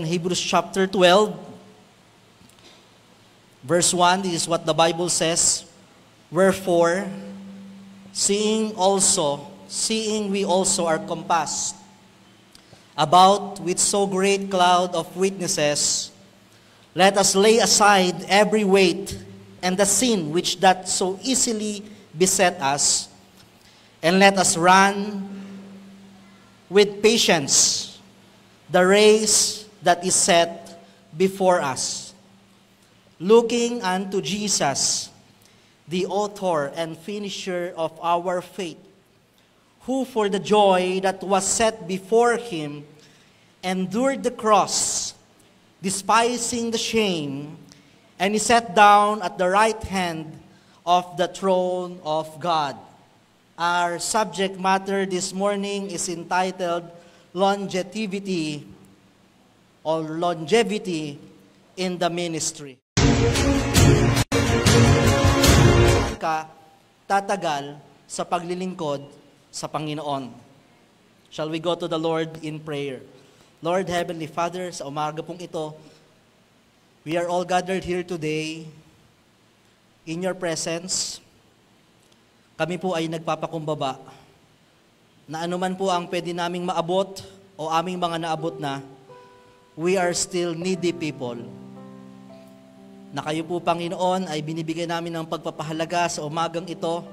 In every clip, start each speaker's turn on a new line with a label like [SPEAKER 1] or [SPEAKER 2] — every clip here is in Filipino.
[SPEAKER 1] In Hebrews chapter 12, verse 1, this is what the Bible says, "Wherefore, seeing we also are compassed about with so great cloud of witnesses, let us lay aside every weight and the sin which doth so easily beset us, and let us run with patience the race that is set before us, looking unto Jesus, the author and finisher of our faith, who for the joy that was set before him endured the cross, despising the shame, and he sat down at the right hand of the throne of God." Our subject matter this morning is entitled Longevity in the Ministry. Tatagal sa paglilingkod sa Panginoon. Shall we go to the Lord in prayer? Lord, Heavenly Father, sa umaga pong ito, we are all gathered here today in your presence. Kami po ay nagpapakumbaba na anuman po ang pwede naming maabot o aming mga naabot na, we are still needy people. Na kayo po, Panginoon, ay binibigay namin ng pagpapahalaga sa umagang ito.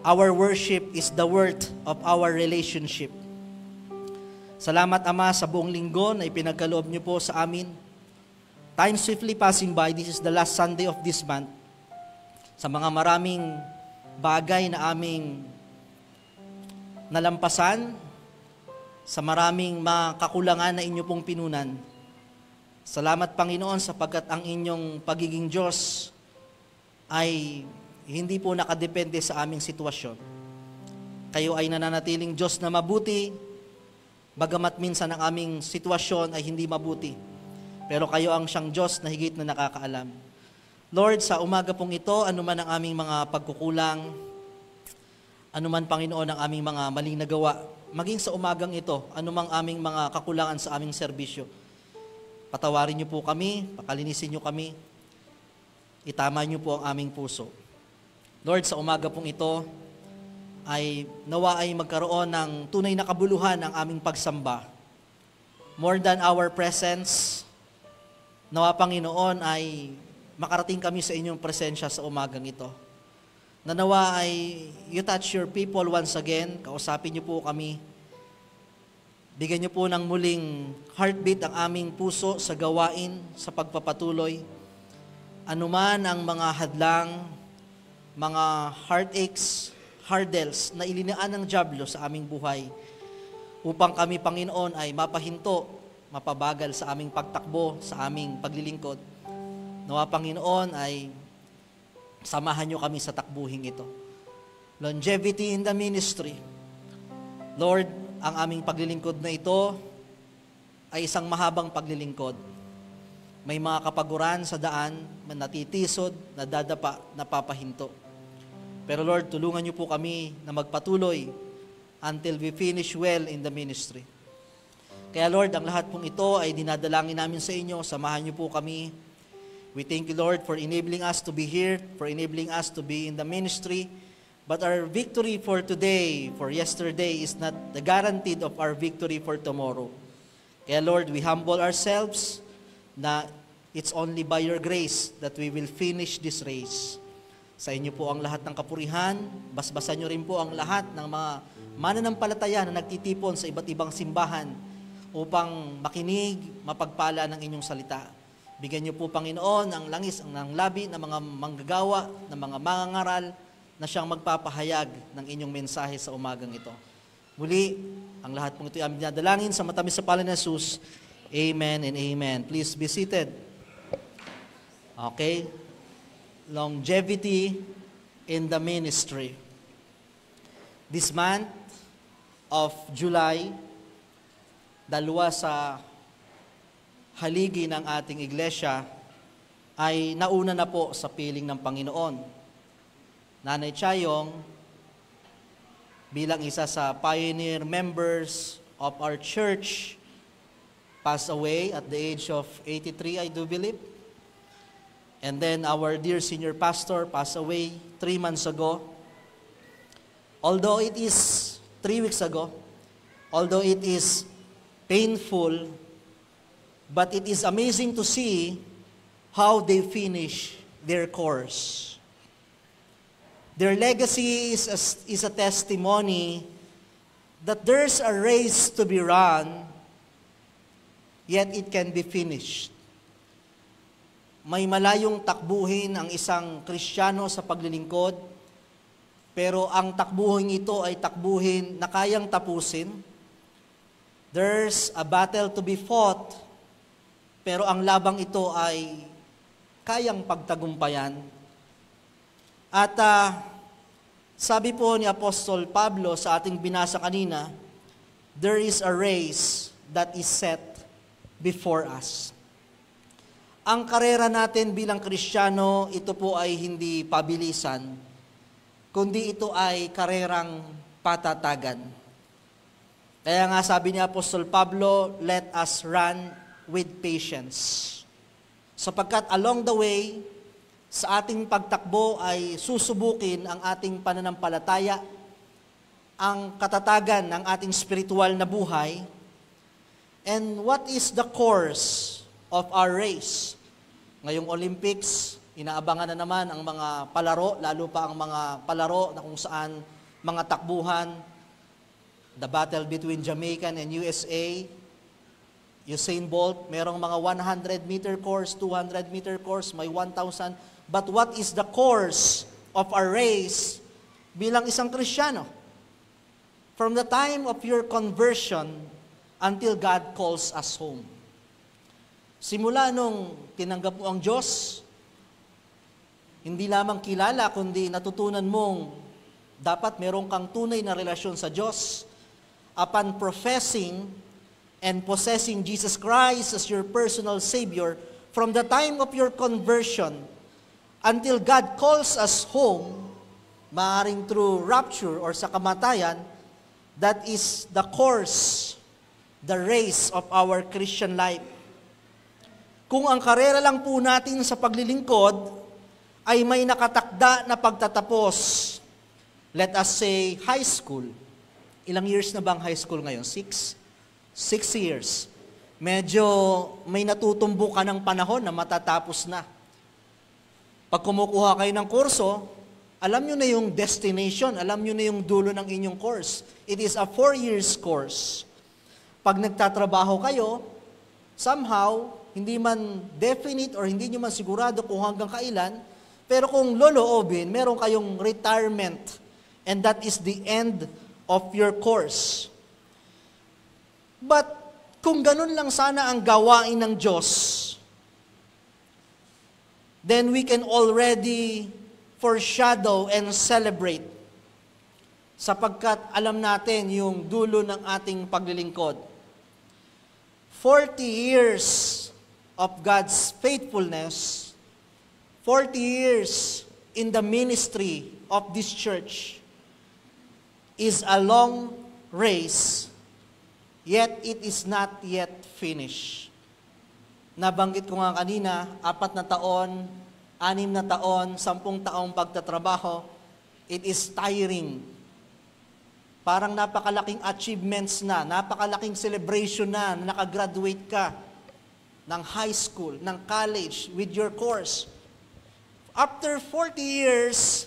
[SPEAKER 1] Our worship is the worth of our relationship. Salamat, Ama, sa buong linggo na ipinagkaloob niyo po sa amin. Time swiftly passing by, this is the last Sunday of this month. Sa mga maraming bagay na aming nalampasan, sa maraming mga kakulangan na inyo pong pinunan. Salamat, Panginoon, sapagkat ang inyong pagiging Diyos ay hindi po nakadepende sa aming sitwasyon. Kayo ay nananatiling Diyos na mabuti, bagamat minsan ang aming sitwasyon ay hindi mabuti. Pero kayo ang siyang Diyos na higit na nakakaalam. Lord, sa umaga pong ito, anuman ang aming mga pagkukulang, anuman, Panginoon, ang aming mga maling nagawa, maging sa umagang ito, anumang aming mga kakulangan sa aming serbisyo, patawarin niyo po kami, pakalinisin niyo kami, itama niyo po ang aming puso. Lord, sa umaga pong ito, ay nawa ay magkaroon ng tunay na kabuluhan ang aming pagsamba. More than our presence, nawa, Panginoon, ay makarating kami sa inyong presensya sa umagang ito. Nanawa ay you touch your people once again, kausapin niyo po kami. Bigyan niyo po ng muling heartbeat ang aming puso sa gawain, sa pagpapatuloy. Anuman ang mga hadlang, mga heartaches, hurdles na ilinaan ng dyablo sa aming buhay, upang kami, Panginoon, ay mapahinto, mapabagal sa aming pagtakbo, sa aming paglilingkod. Nawa, Panginoon, ay samahan niyo kami sa takbuhing ito. Longevity in the ministry. Lord, ang aming paglilingkod na ito ay isang mahabang paglilingkod. May mga kapaguran sa daan, natitisod, nadadapa, napapahinto. Pero Lord, tulungan niyo po kami na magpatuloy until we finish well in the ministry. Kaya Lord, ang lahat pong ito ay dinadalangin namin sa inyo. Samahan niyo po kami. We thank you, Lord, for enabling us to be here, for enabling us to be in the ministry. But our victory for today, for yesterday, is not the guaranteed of our victory for tomorrow. Kaya Lord, we humble ourselves na it's only by your grace that we will finish this race. Sa inyo po ang lahat ng kapurihan, basbasan nyo rin po ang lahat ng mga mananampalataya na nagtitipon sa iba't ibang simbahan upang makinig, mapagpala ng inyong salita. Bigyan niyo po, Panginoon, ang langis, ang labi ng mga manggagawa, ng mga mangangaral na siyang magpapahayag ng inyong mensahe sa umagang ito. Muli, ang lahat pong ito ay aming dinadalangin sa matamis sa pangalan ni Jesus. Amen and amen. Please be seated. Okay. Longevity in the ministry. This month of July, dalawa sa haligi ng ating iglesia ay nauna na po sa piling ng Panginoon. Nanay Chayong, bilang isa sa pioneer members of our church, passed away at the age of 83, I do believe. And then our dear senior pastor passed away 3 months ago. Although it is 3 weeks ago, although it is painful, but it is amazing to see how they finish their course. Their legacy is a testimony that there's a race to be run, yet it can be finished. May malayong takbuhin ang isang Kristiyano sa paglilingkod, pero ang takbuhin ito ay takbuhin na kayang tapusin. There's a battle to be fought, pero ang labang ito ay kayang pagtagumpayan. At sabi po ni Apostol Pablo sa ating binasa kanina, there is a race that is set before us. Ang karera natin bilang Kristiyano, ito po ay hindi pabilisan, kundi ito ay karerang patatagan. Kaya nga sabi ni Apostol Pablo, let us run with patience. Sapagkat along the way, sa ating pagtakbo ay susubukin ang ating pananampalataya, ang katatagan ng ating spiritual na buhay. And what is the course of our race? Ngayong Olympics, inaabangan na naman ang mga palaro, lalo pa ang mga palaro na kung saan mga takbuhan, the battle between Jamaican and USA, Usain Bolt, merong mga 100-meter course, 200-meter course, may 1,000. But what is the course of our race bilang isang Kristiyano? From the time of your conversion until God calls us home. Simula nung tinanggap mo ang Diyos, hindi lamang kilala, kundi natutunan mong dapat meron kang tunay na relasyon sa Diyos. Upon professing and possessing Jesus Christ as your personal Savior, from the time of your conversion until God calls us home, maaaring through rapture or sa kamatayan, that is the course, the race of our Christian life. Kung ang karera lang po natin sa paglilingkod ay may nakatakda na pagtatapos, let us say high school. Ilang years na bang high school ngayon? 6 years. Medyo may natutumbo ka ng panahon na matatapos na. Pag kumukuha kayo ng kurso, alam nyo na yung destination, alam nyo na yung dulo ng inyong course. It is a 4 years course. Pag nagtatrabaho kayo, somehow, hindi man definite or hindi nyo man sigurado kung hanggang kailan, pero kung loloobin, meron kayong retirement, and that is the end of your course. But kung ganun lang sana ang gawain ng Diyos, then we can already foreshadow and celebrate, sapagkat alam natin yung dulo ng ating paglilingkod. 40 years of God's faithfulness, 40 years in the ministry of this church is a long race, yet it is not yet finished. Nabanggit ko nga kanina, 4 na taon, 6 na taon, 10 taong pagtatrabaho, it is tiring. Parang napakalaking achievements na, napakalaking celebration na nakagraduate ka ng high school, ng college, with your course. After 40 years,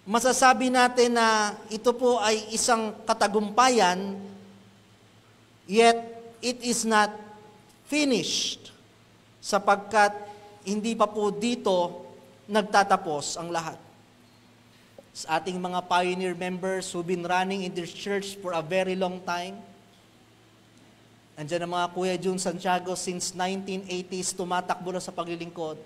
[SPEAKER 1] masasabi natin na ito po ay isang katagumpayan, yet it is not finished, sapagkat hindi pa po dito nagtatapos ang lahat. Sa ating mga pioneer members who've been running in this church for a very long time, andyan ang mga Kuya Jun Santiago since 1980s, tumatakbo na sa paglilingkod.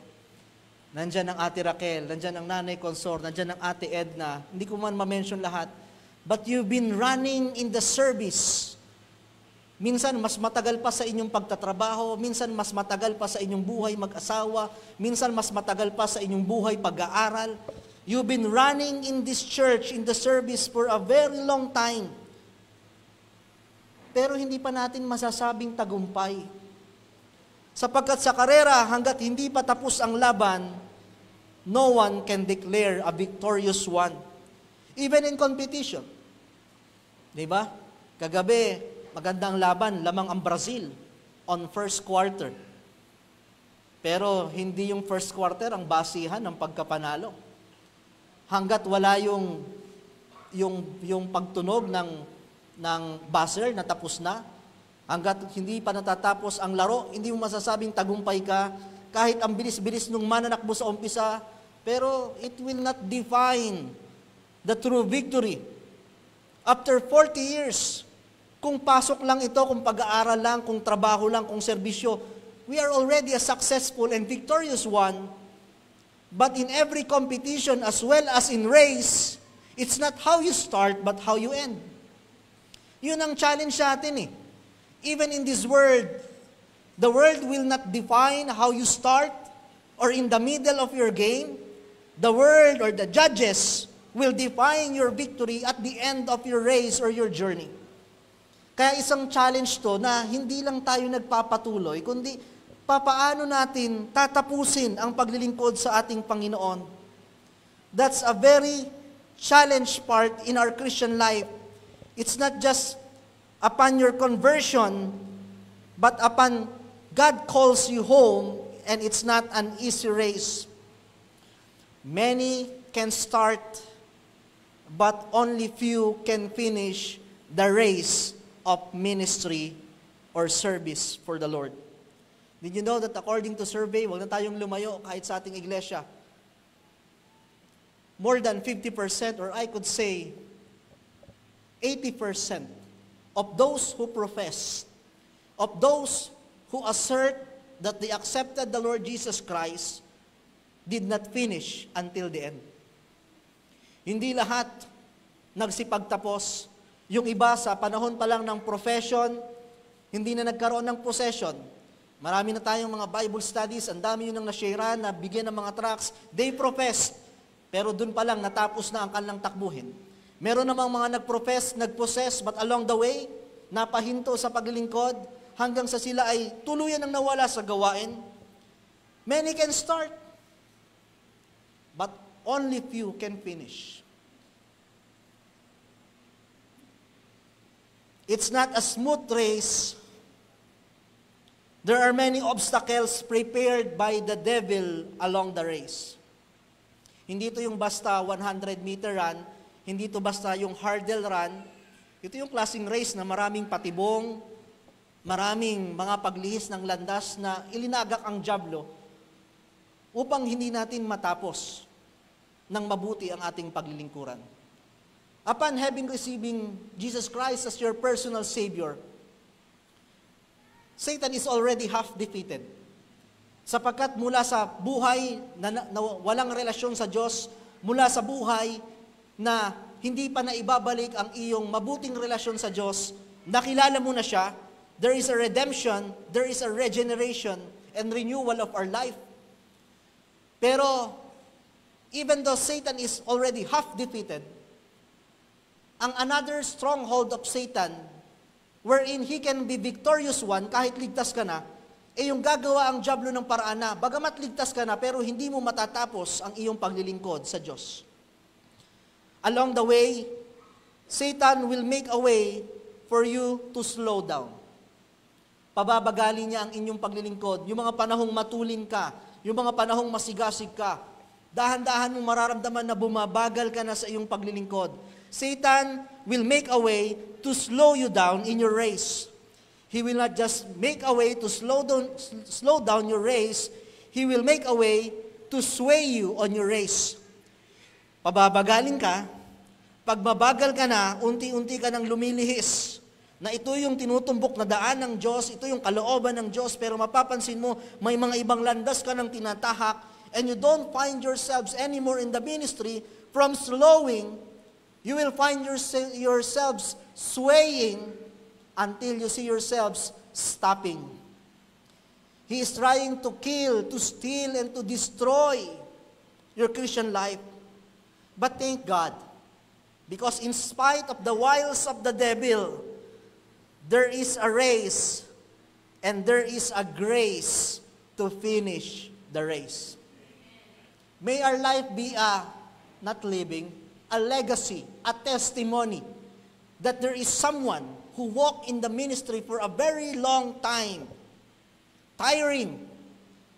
[SPEAKER 1] Nandyan ang Ate Raquel, nandyan ang Nanay Consor, nandyan ang Ate Edna. Hindi ko man ma-mention lahat. But you've been running in the service. Minsan, mas matagal pa sa inyong pagtatrabaho. Minsan, mas matagal pa sa inyong buhay mag-asawa. Minsan, mas matagal pa sa inyong buhay pag-aaral. You've been running in this church, in the service for a very long time. pero hindi pa natin masasabing tagumpay. Sapagkat sa karera, hanggat hindi pa tapos ang laban, no one can declare a victorious one. Even in competition. Diba? Kagabi, magandang laban, lamang ang Brazil on first quarter. Pero hindi yung first quarter ang basihan ng pagkapanalo. Hanggat wala yung pagtunog ng buzzer na tapos na, hanggat hindi pa natatapos ang laro, hindi mo masasabing tagumpay ka, kahit ang bilis-bilis nung mananakbo sa umpisa, pero it will not define the true victory. After 40 years, kung pasok lang ito, kung pag-aaral lang, kung trabaho lang, kung serbisyo, we are already a successful and victorious one. But in every competition as well as in race, it's not how you start but how you end. Yun ang challenge sa atin eh. Even in this world, the world will not define how you start or in the middle of your game. The world or the judges will define your victory at the end of your race or your journey. Kaya isang challenge to na hindi lang tayo nagpapatuloy, kundi papaano natin tatapusin ang paglilingkod sa ating Panginoon. That's a very challenge part in our Christian life. It's not just upon your conversion, but upon God calls you home, and it's not an easy race. Many can start, but only few can finish the race of ministry or service for the Lord. Did you know that according to survey, wag na tayong lumayo kahit sa ating iglesia, more than 50%, or I could say 80% of those who profess, of those who assert that they accepted the Lord Jesus Christ, did not finish until the end. Hindi lahat nagsipagtapos. Yung iba sa panahon pa lang ng profession, hindi na nagkaroon ng possession. Marami na tayong mga Bible studies, ang dami yun ang nasharean, na bigyan ng mga tracts. They professed, pero dun pa lang natapos na ang kanilang takbuhin. Meron namang mga nagprofess, nagpossess, but along the way, napahinto sa paglilingkod, hanggang sa sila ay tuluyan ang nawala sa gawain. Many can start, but only few can finish. It's not a smooth race. There are many obstacles prepared by the devil along the race. Hindi ito yung basta 100-meter run, hindi ito basta yung hurdle run. Ito yung klaseng race na maraming patibong, maraming mga paglihis ng landas na ilinagak ang dyablo upang hindi natin matapos ng mabuti ang ating paglilingkuran. Upon having receiving Jesus Christ as your personal Savior, Satan is already half defeated. Sapagkat mula sa buhay na walang relasyon sa Diyos, mula sa buhay na hindi pa naibabalik ang iyong mabuting relasyon sa Diyos, nakilala mo na siya, there is a redemption, there is a regeneration and renewal of our life. Pero, even though Satan is already half defeated, ang another stronghold of Satan, wherein he can be victorious one kahit ligtas ka na, yung gagawa ang dyablo ng paraan na, bagamat ligtas ka na, pero hindi mo matatapos ang iyong paglilingkod sa Diyos. Along the way, Satan will make a way for you to slow down. Pababagalin niya ang inyong paglilingkod. Yung mga panahong matulin ka, yung mga panahong masigasig ka, dahan-dahan mong mararamdaman na bumabagal ka na sa iyong paglilingkod. Satan will make a way to slow you down in your race. He will not just make a way to slow down your race, he will make a way to sway you on your race. Pababagalin ka, pag mabagal ka na, unti-unti ka nang lumilihis, na ito yung tinutumbok na daan ng Diyos, ito yung kalooban ng Diyos, pero mapapansin mo, may mga ibang landas ka nang tinatahak, and you don't find yourselves anymore in the ministry from slowing. You will find yourselves swaying until you see yourselves stopping. He is trying to kill, to steal, and to destroy your Christian life. But thank God, because in spite of the wiles of the devil, There is a race and there is a grace to finish the race. May our life be not living, a legacy, a testimony that there is someone who walked in the ministry for a very long time, tiring,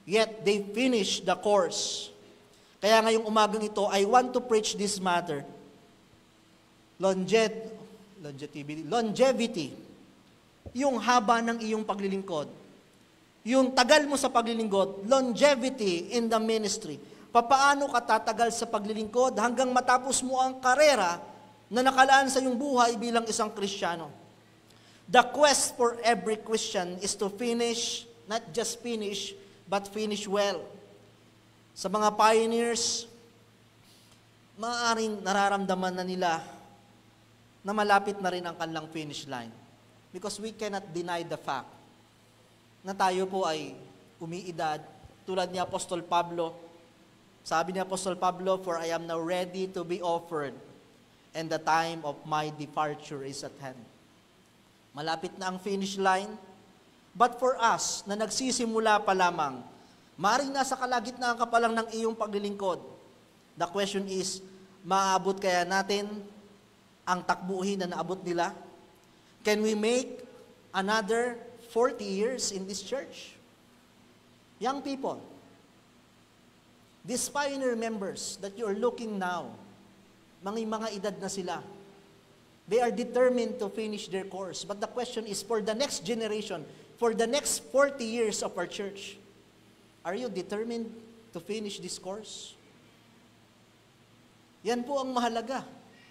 [SPEAKER 1] yet they finished the course. Kaya ngayong umagang ito, I want to preach this matter. Longevity. Yung haba ng iyong paglilingkod. Yung tagal mo sa paglilingkod, longevity in the ministry. Papaano ka tatagal sa paglilingkod hanggang matapos mo ang karera na nakalaan sa iyong buhay bilang isang Kristiyano. The quest for every Christian is to finish, not just finish, but finish well. Sa mga pioneers, maaaring nararamdaman na nila na malapit na rin ang kanilang finish line. Because we cannot deny the fact na tayo po ay umiidad. Tulad ni Apostol Pablo, sabi ni Apostol Pablo, "For I am now ready to be offered, and the time of my departure is at hand." Malapit na ang finish line. But for us, na nagsisimula pa lamang, maaaring nasa kalagitnaan ka pa lang ng iyong paglilingkod. The question is, maaabot kaya natin ang takbuhin na naabot nila? Can we make another 40 years in this church? Young people, these pioneer members that you are looking now, mga edad na sila, they are determined to finish their course. But the question is, for the next generation, for the next 40 years of our church, are you determined to finish this course? Yan po ang mahalaga.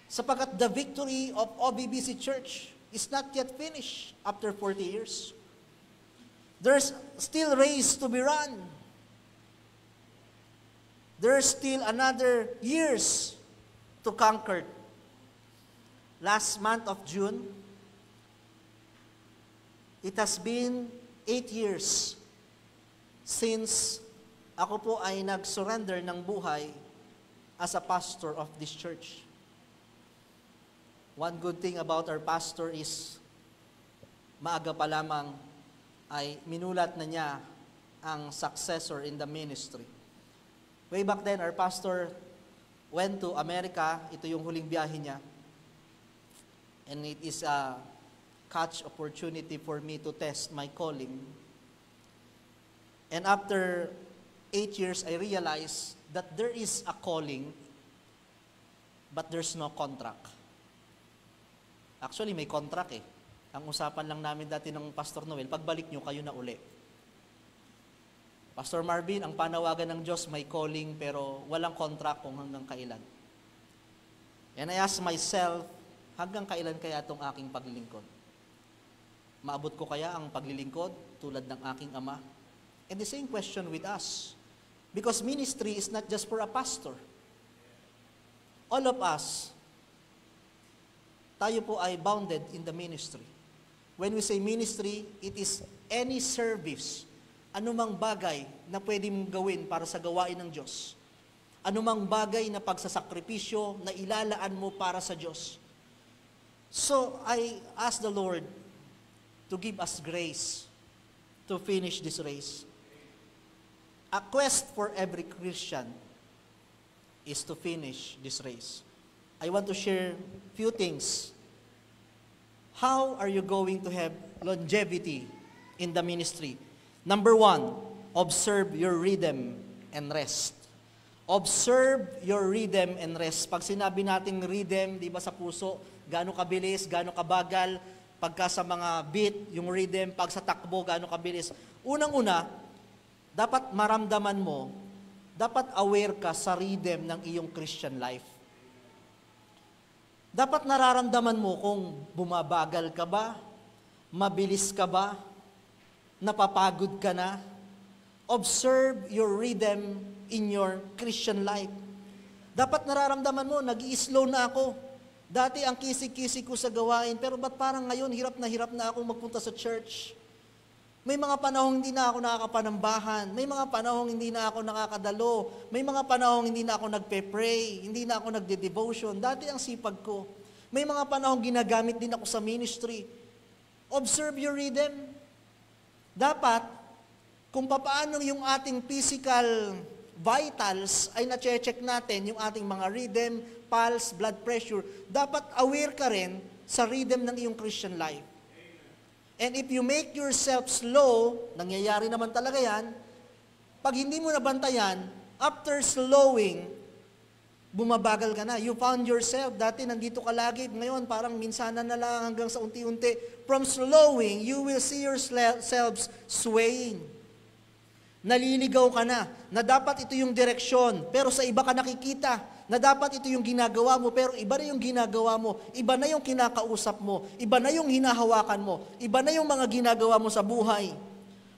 [SPEAKER 1] Sapagkat the victory of OBBC Church is not yet finished after 40 years. There's still race to be run. There's still another years to conquer. Last month of June, it has been 8 years since ako po ay nag-surrender ng buhay as a pastor of this church. One good thing about our pastor is maaga pa lamang ay minulat na niya ang successor in the ministry. Way back then, our pastor went to America. Ito yung huling biyahe niya. And it is a catch opportunity for me to test my calling. And after 8 years, I realized that there is a calling, but there's no contract. Actually, may contract eh. Ang usapan lang namin dati ng Pastor Noel, pagbalik nyo, kayo na uli. Pastor Marvin, ang panawagan ng Diyos, may calling, pero walang contract kung hanggang kailan. And I asked myself, hanggang kailan kaya itong aking paglilingkod? Maabot ko kaya ang paglilingkod tulad ng aking ama? And the same question with us. Because ministry is not just for a pastor. All of us, tayo po ay bounded in the ministry. When we say ministry, it is any service, anumang bagay na pwede mong gawin para sa gawain ng Diyos. Anumang bagay na pagsasakripisyo na ilalaan mo para sa Diyos. So, I ask the Lord to give us grace to finish this race. A quest for every Christian is to finish this race. I want to share few things. How are you going to have longevity in the ministry? Number 1, observe your rhythm and rest. Observe your rhythm and rest. Pag sinabi nating rhythm, di ba sa puso, gaano kabilis, gaano kabagal, pagka sa mga beat, yung rhythm, pag sa takbo, gaano kabilis. Unang-una, dapat maramdaman mo, dapat aware ka sa rhythm ng iyong Christian life. Dapat nararamdaman mo kung bumabagal ka ba, mabilis ka ba, napapagod ka na. Observe your rhythm in your Christian life. Dapat nararamdaman mo, nag-i-slow na ako. Dati ang kisik-kisik ko sa gawain, pero ba't parang ngayon hirap na ako magpunta sa church? May mga panahong hindi na ako nakakapanambahan. May mga panahong hindi na ako nakakadalo. May mga panahong hindi na ako nagpe-pray. Hindi na ako nagde-devotion. Dati ang sipag ko. May mga panahong ginagamit din ako sa ministry. Observe your rhythm. Dapat, kung papaano yung ating physical vitals ay na-check natin, yung ating mga rhythm, pulse, blood pressure, dapat aware ka rin sa rhythm ng iyong Christian life. And if you make yourself slow, nangyayari naman talaga yan, pag hindi mo nabantayan, after slowing, bumabagal ka na. You found yourself, dati nandito ka lagi, ngayon parang minsanan na lang hanggang sa unti-unti. From slowing, you will see yourselves swaying. Naliligaw ka na dapat ito yung direksyon, pero sa iba ka nakikita, na dapat ito yung ginagawa mo, pero iba na yung ginagawa mo, iba na yung kinakausap mo, iba na yung hinahawakan mo, iba na yung mga ginagawa mo sa buhay.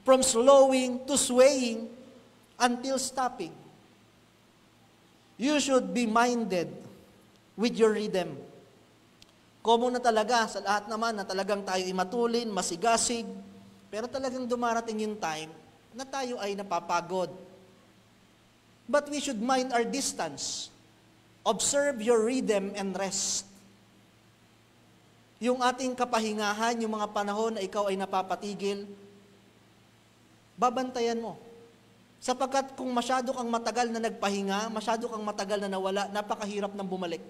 [SPEAKER 1] From slowing to swaying until stopping. You should be minded with your rhythm. Common na talaga sa lahat naman na talagang tayo imatulin, masigasig, pero talagang dumarating yung time na tayo ay napapagod. But we should mind our distance. Observe your rhythm and rest. Yung ating kapahingahan, yung mga panahon na ikaw ay napapatigil, babantayan mo. Sapagkat kung masyado kang matagal na nagpahinga, masyado kang matagal na nawala, napakahirap nang bumalik.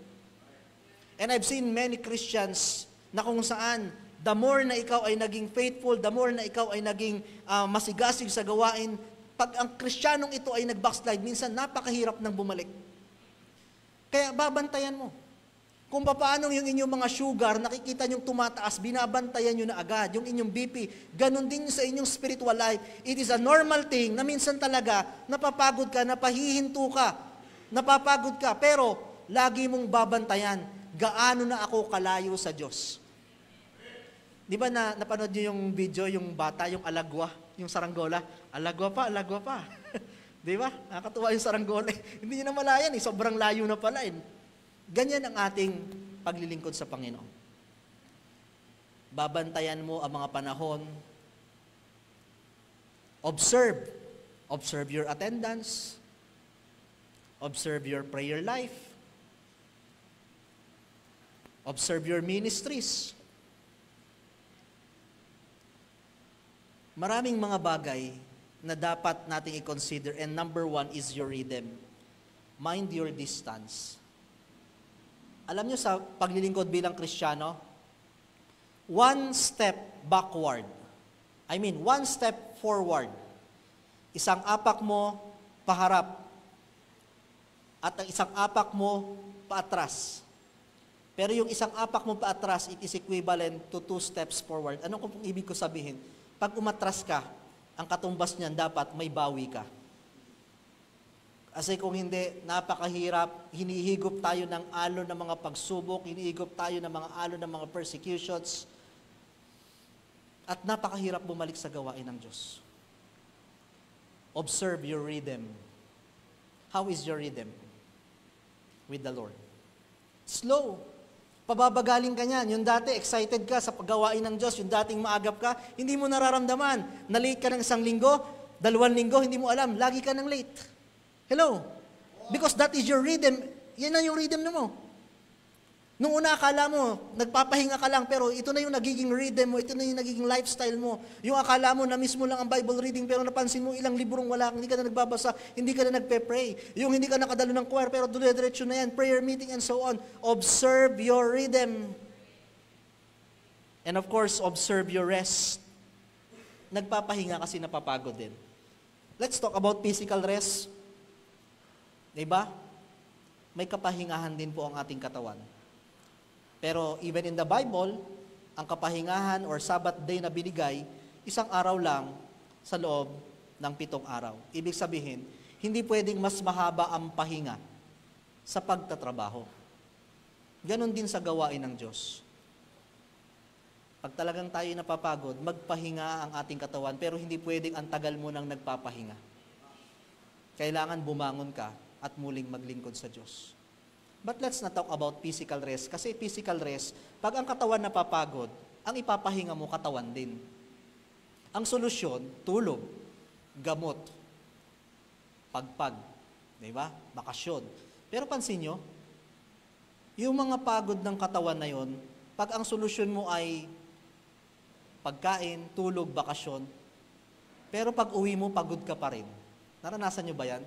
[SPEAKER 1] And I've seen many Christians na kung saan, the more na ikaw ay naging faithful, the more na ikaw ay naging masigasig sa gawain, pag ang Kristiyanong ito ay nag-backslide, minsan napakahirap nang bumalik. Kaya babantayan mo. Kung paano yung inyong mga sugar, nakikita nyong tumataas, binabantayan nyo na agad. Yung inyong BP, ganun din sa inyong spiritual life. It is a normal thing na minsan talaga, napapagod ka, napahihinto ka, napapagod ka, pero lagi mong babantayan, gaano na ako kalayo sa Diyos. Di ba napanood nyo yung video, yung bata, yung alagwa, yung saranggola? Alagwa pa. Di ba? Nakakatuwa yung saranggola. Hindi nyo na malayan, sobrang layo na pala. Ganyan ang ating paglilingkod sa Panginoon. Babantayan mo ang mga panahon. Observe. Observe your attendance. Observe your prayer life. Observe your ministries. Maraming mga bagay na dapat nating i-consider, and number one is your rhythm. Mind your distance. Alam nyo sa paglilingkod bilang Kristiyano, one step backward. One step forward. Isang apak mo paharap. At ang isang apak mo paatras. Pero yung isang apak mo paatras, it is equivalent to 2 steps forward. Ano kung ibig ko sabihin? Pag umatras ka, ang katumbas niyan dapat may bawi ka. Kasi kung hindi, napakahirap, hinihigop tayo ng alon ng mga pagsubok, hinihigop tayo ng mga alon ng mga persecutions, at napakahirap bumalik sa gawain ng Diyos. Observe your rhythm. How is your rhythm with the Lord? Slow. Pababagaling ka niyan. Yung dati, excited ka sa paggawain ng Diyos, yung dating maagap ka, hindi mo nararamdaman. Na-late ka ng 1 linggo, 2 linggo, hindi mo alam, lagi ka ng late. Hello? Because that is your rhythm. Yan na yung rhythm mo. Nung una, akala mo, nagpapahinga ka lang, pero ito na yung nagiging rhythm mo, ito na yung nagiging lifestyle mo. Yung akala mo, na-miss mo lang ang Bible reading, pero napansin mo ilang librong wala, hindi ka na nagbabasa, hindi ka na nagpe-pray. Yung hindi ka nakadalo ng choir, pero dulo-diretso na yan, prayer meeting and so on. Observe your rhythm. And of course, observe your rest. Nagpapahinga kasi napapagod din. Let's talk about physical rest. Diba? May kapahingahan din po ang ating katawan. Pero even in the Bible, ang kapahingahan or Sabbath day na binigay, 1 araw lang sa loob ng 7 araw. Ibig sabihin, hindi pwedeng mas mahaba ang pahinga sa pagtatrabaho. Ganon din sa gawain ng Diyos. Pag talagang tayo napapagod, magpahinga ang ating katawan, pero hindi pwedeng ang tagal mo nang nagpapahinga. Kailangan bumangon ka at muling maglingkod sa Diyos. But let's not talk about physical rest. Kasi physical rest, pag ang katawan napapagod, ang ipapahinga mo katawan din. Ang solusyon, tulog, gamot, pagpag, di ba? Bakasyon. Pero pansin nyo, yung mga pagod ng katawan na yon, pag ang solusyon mo ay pagkain, tulog, bakasyon. Pero pag uwi mo, pagod ka pa rin. Naranasan nyo ba yan?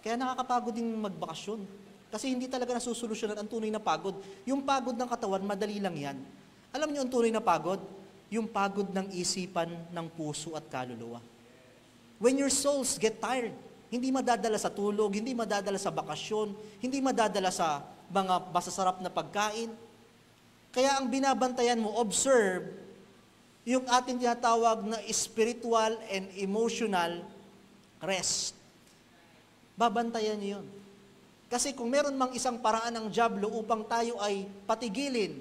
[SPEAKER 1] Kaya nakakapagod din magbakasyon. Kasi hindi talaga nasusolusyonan ang tunay na pagod. Yung pagod ng katawan, madali lang yan. Alam nyo ang tunay na pagod? Yung pagod ng isipan, ng puso at kaluluwa. When your souls get tired, hindi madadala sa tulog, hindi madadala sa bakasyon, hindi madadala sa mga masasarap na pagkain. Kaya ang binabantayan mo, observe, yung ating tinatawag na spiritual and emotional rest. Babantayan niyo yun. Kasi kung meron mang isang paraan ng diablo upang tayo ay patigilin,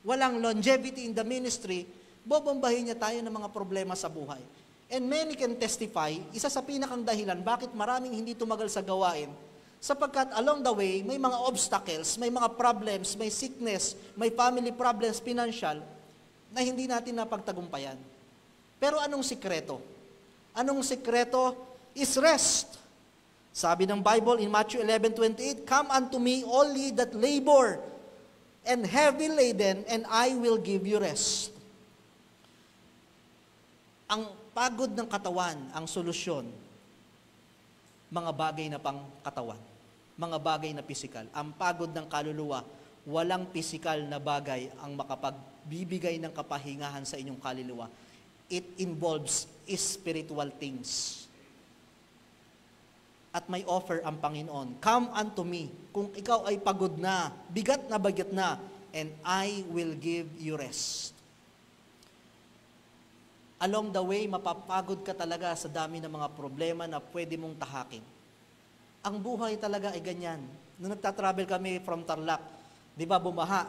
[SPEAKER 1] walang longevity in the ministry, bobombahin niya tayo ng mga problema sa buhay. And many can testify, isa sa pinakang dahilan bakit maraming hindi tumagal sa gawain, sapagkat along the way, may mga obstacles, may mga problems, may sickness, may family problems, financial, na hindi natin napagtagumpayan. Pero anong sikreto? Anong sikreto is rest. Sabi ng Bible in Matthew 11:28, "Come unto me, all ye that labor and heavy laden, and I will give you rest." Ang pagod ng katawan, ang solusyon, mga bagay na pang katawan, mga bagay na pisikal. Ang pagod ng kaluluwa, walang pisikal na bagay ang makapagbibigay ng kapahingahan sa inyong kaluluwa. It involves spiritual things. At may offer ang Panginoon, "Come unto me." Kung ikaw ay pagod na, bigat na, and I will give you rest. Along the way, mapapagod ka talaga sa dami ng mga problema na pwede mong tahakin. Ang buhay talaga ay ganyan. Nung nagtatravel kami from Tarlac, di ba bumaha?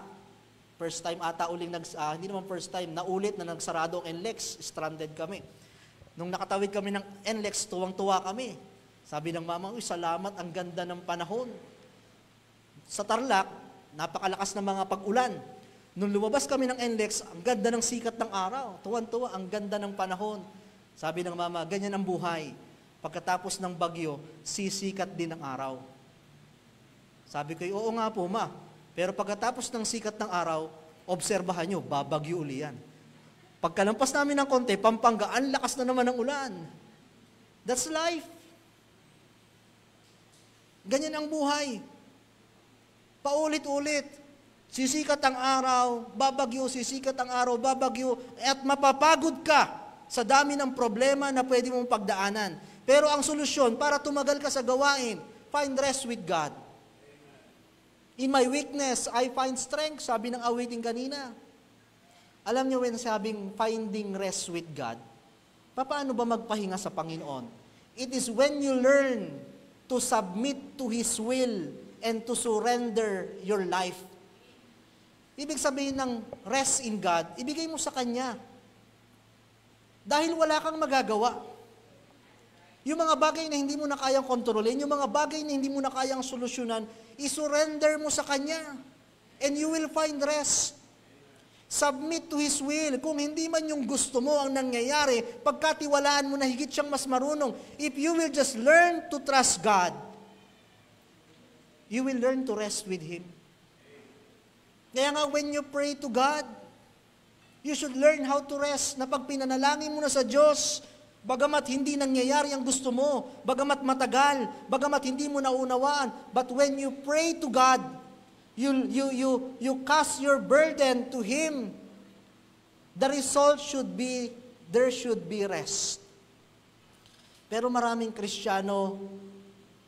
[SPEAKER 1] First time ata uling, hindi naman first time, naulit na nagsarado ang NLEX, stranded kami. Nung nakatawid kami ng NLEX, tuwang-tuwa kami. Sabi ng mama, "Uy, salamat, ang ganda ng panahon." Sa Tarlac, napakalakas ng mga pag-ulan. Nung lumabas kami ng NLEX, ang ganda ng sikat ng araw. Tuwan-tuwa, ang ganda ng panahon. Sabi ng mama, ganyan ang buhay. Pagkatapos ng bagyo, sisikat din ang araw. Sabi ko, oo nga po, ma. Pero pagkatapos ng sikat ng araw, obserbahan nyo, babagyo uli yan. Pagkalampas namin ng konti, Pampanga, ang lakas na naman ng ulan. That's life. Ganyan ang buhay. Paulit-ulit. Sisikat ang araw, babagyo, sisikat ang araw, babagyo, at mapapagod ka sa dami ng problema na pwede mong pagdaanan. Pero ang solusyon, para tumagal ka sa gawain, find rest with God. In my weakness, I find strength, sabi ng awiting kanina. Alam niyo when sabing finding rest with God, paano ba magpahinga sa Panginoon? It is when you learn to submit to His will and to surrender your life. Ibig sabihin ng rest in God, ibigay mo sa Kanya. Dahil wala kang magagawa. Yung mga bagay na hindi mo na kayang kontrolin, yung mga bagay na hindi mo na kayang solusyonan, isurrender mo sa Kanya. And you will find rest. Submit to His will. Kung hindi man yung gusto mo ang nangyayari, pagkatiwalaan mo na higit siyang mas marunong, if you will just learn to trust God, you will learn to rest with Him. Kaya nga, when you pray to God, you should learn how to rest, na pag pinanalangin mo na sa Diyos, bagamat hindi nangyayari ang gusto mo, bagamat matagal, bagamat hindi mo naunawaan, but when you pray to God, you cast your burden to Him, the result should be, there should be rest. Pero maraming Kristiyano,